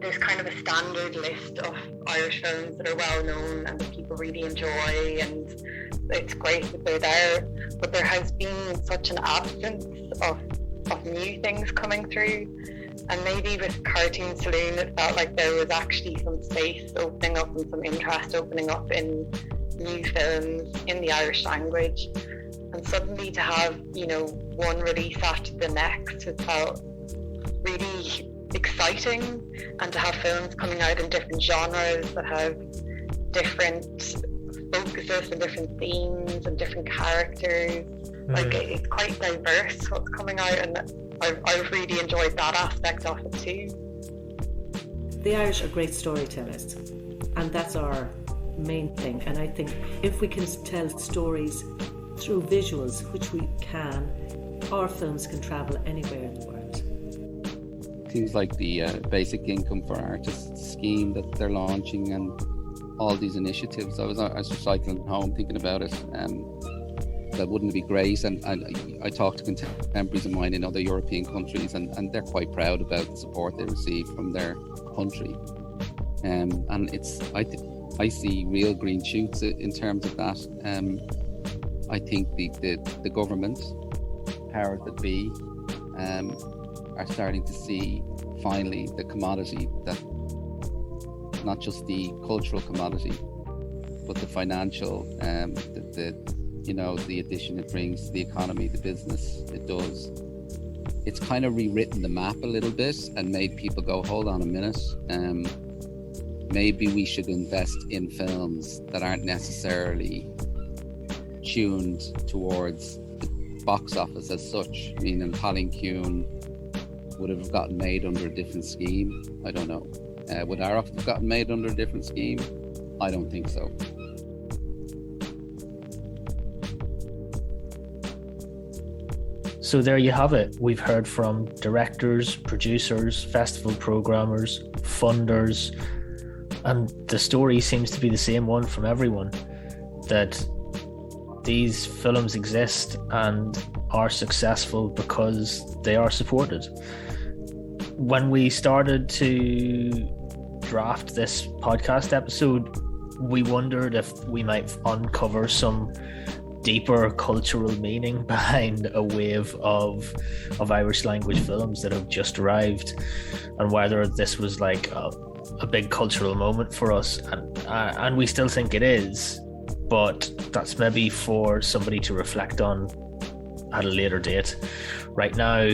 There's kind of a standard list of Irish films that are well known and that people really enjoy, and it's great that they're there, but there has been such an absence of new things coming through. And maybe with Cartoon Saloon it felt like there was actually some space opening up and some interest opening up in new films in the Irish language, and suddenly to have one release after the next, it felt really exciting, and to have films coming out in different genres that have different focuses and different themes and different characters. Like it's quite diverse what's coming out, and I've really enjoyed that aspect of it too. The Irish are great storytellers, and that's our main thing. And I think if we can tell stories through visuals, which we can, our films can travel anywhere in the world. Things like the basic income for artists scheme that they're launching and all these initiatives. I was cycling home thinking about it. That wouldn't it be great? And I talked to contemporaries of mine in other European countries, and they're quite proud about the support they receive from their country. And I see real green shoots in terms of that. I think the government, powers that be, are starting to see finally the commodity, that not just the cultural commodity, but the financial, the addition it brings to the economy, the business it does. It's kind of rewritten the map a little bit and made people go, hold on a minute, maybe we should invest in films that aren't necessarily tuned towards the box office as such. I mean, and Ciúin would have gotten made under a different scheme. I don't know. Would Arracht have gotten made under a different scheme? I don't think so. So there you have it. We've heard from directors, producers, festival programmers, funders, and the story seems to be the same one from everyone, that these films exist and are successful because they are supported. When we started to draft this podcast episode, we wondered if we might uncover some deeper cultural meaning behind a wave of Irish language films that have just arrived, and whether this was like a big cultural moment for us, and we still think it is, but that's maybe for somebody to reflect on at a later date. Right now,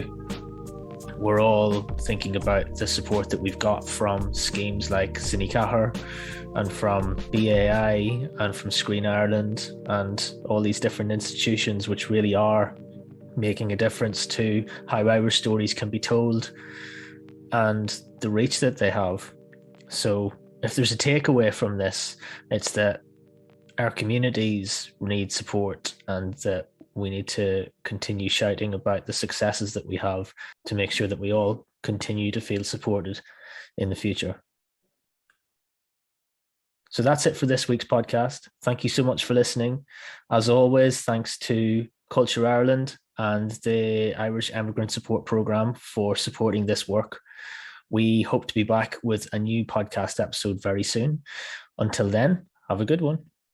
we're all thinking about the support that we've got from schemes like Cine Ceathair and from BAI and from Screen Ireland and all these different institutions which really are making a difference to how Irish stories can be told and the reach that they have. So if there's a takeaway from this, it's that our communities need support, and that we need to continue shouting about the successes that we have to make sure that we all continue to feel supported in the future. So that's it for this week's podcast. Thank you so much for listening. As always, thanks to Culture Ireland and the Irish Emigrant Support Programme for supporting this work. We hope to be back with a new podcast episode very soon. Until then, have a good one.